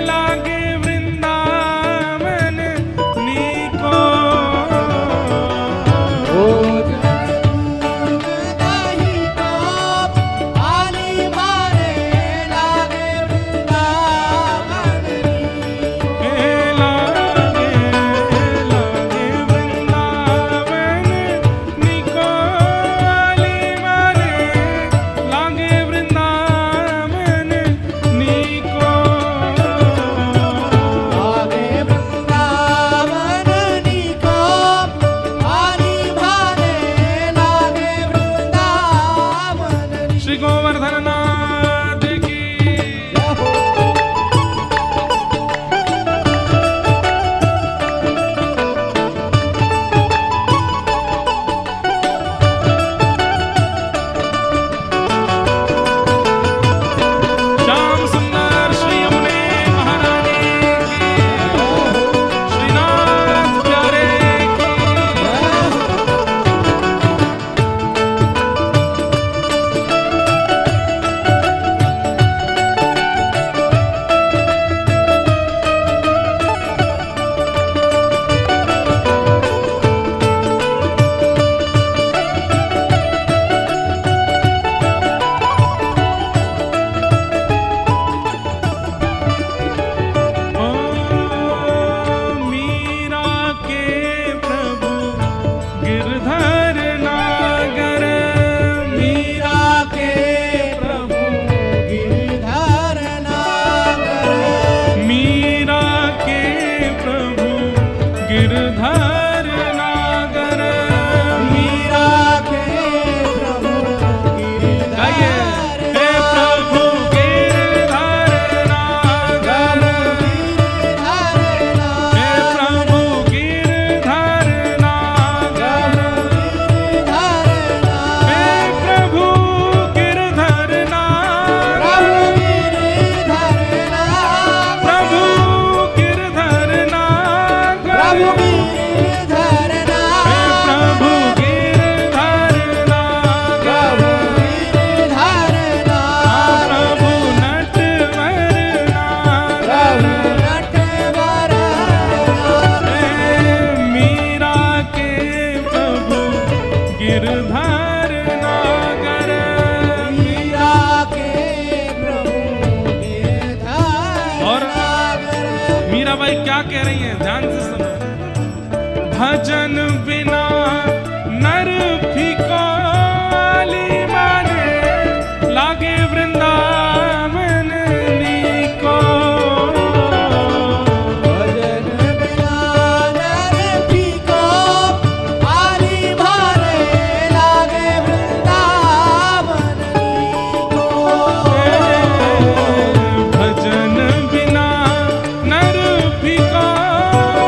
लागे वृंदावन नीको। क्या कह रही है, ध्यान से सुनो। भजन बिना नर फीको आली माने लागे वृंदावन नीको। भजन बिना नर फीको आली माने लागे वृंदावन नीको। भजन बिना नर फीको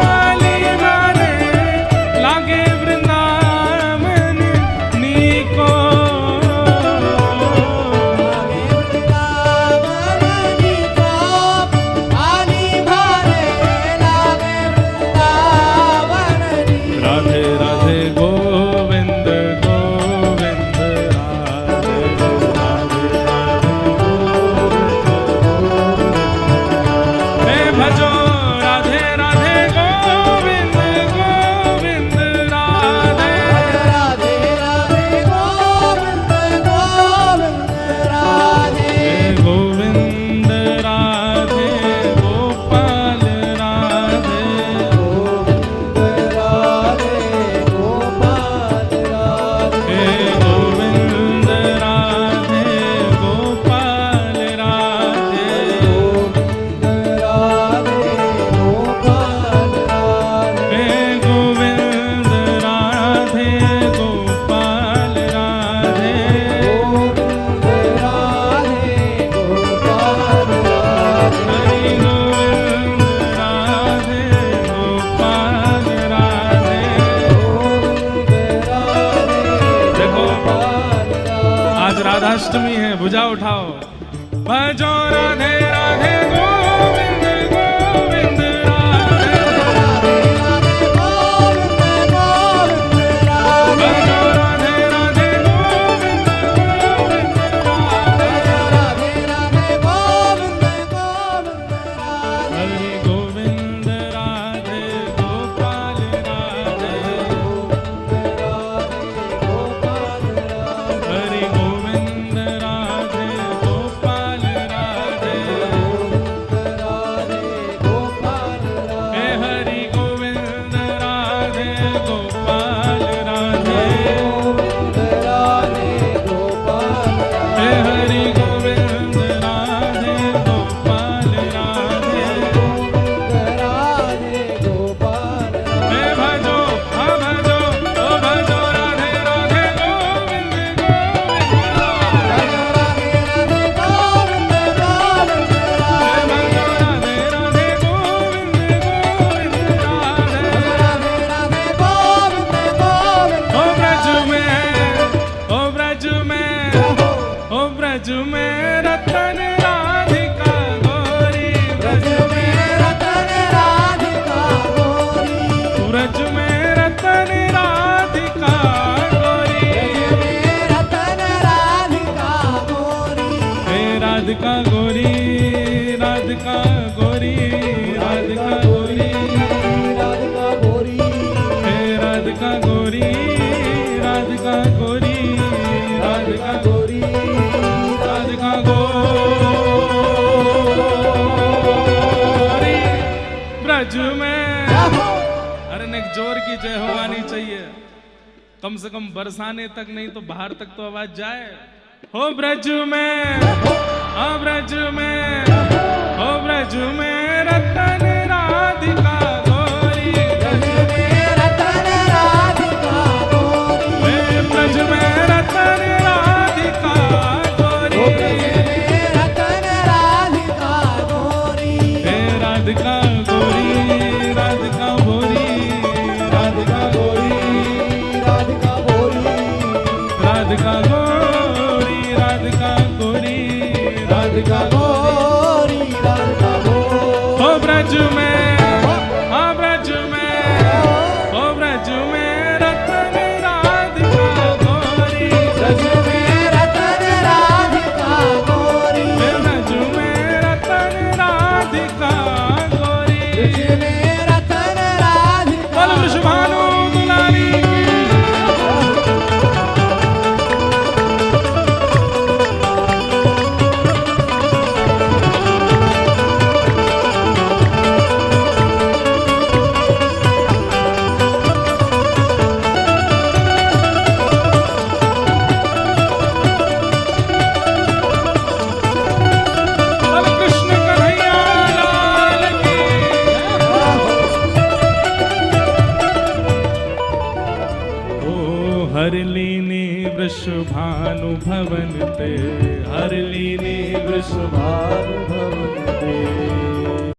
आली माने लागे भुजा उठाओ। भजो राधे राधे गोविंद गोविंद राधे राधे राधे गोविंद गोविंद राधे भजो राधे राधे गोविंद गोविंद राधे राधे राधे गोविंद गोविंद राधे हरि गोविंद राधे गोपाल राधे गोपाल राधे हरि गोविंद राधे गोपाल राधे राधे गोपाल राधे हे हरि गोविंद राधे गोपाल राधे राधे गोपाल हे हरि गोविंद राधे गोपाल राधे राधे गोपाल हे भजो हाँ भजो ओ भजो राधे राधे गोविंद गोविंद राधे राधे राधे गोविंद गोविंद हे राधे भजो राधे राधे गोविंद गोविंद राधे राधे राधे गोविंद गोविंद ओ ब्रज में ओ ब्रज में ओ ब्रज में रतन राधिका गोरी ब्रज में रतन राधिका गोरी ब्रज में रतन राधिका गोरी रतन राधिका गोरी हे राधिका गोरी राधिका गोरी राधिका गोरी राधिका गोरी हे राधिका गोरी राधिका गोरी राधिका गोरी राधिका गोरी ब्रज में अरे ने जोर की जय हो आनी चाहिए, कम से कम बरसाने तक नहीं तो बाहर तक तो आवाज जाए। हो ब्रज में हो ब्रज में हो ब्रज में रतन राधिका गोरी रतन राधिका गोरी हे ब्रज में रतन राधिका गोरी रतन राधिका गोरी हे राधिका गोरी राधिका गोरी राधिका गोरी राधिका गोरी राधिका गोरी राधिका गोरी राधिका गोरी राधिका गोरी हो ब्रज में हो ब्रज में हो ब्रज में रतन राधिका गोरी ब्रज में रतन राधिका गोरी हे ब्रज में रतन राधिका गोरी ब्रज में रतन राधिका बोल वृषभानु दुलारी की। बोल कृष्ण कन्हैया लाल की। ओ हरलीनी वृषभानु भवन ते हरलीनी वृषभानु भानु भवन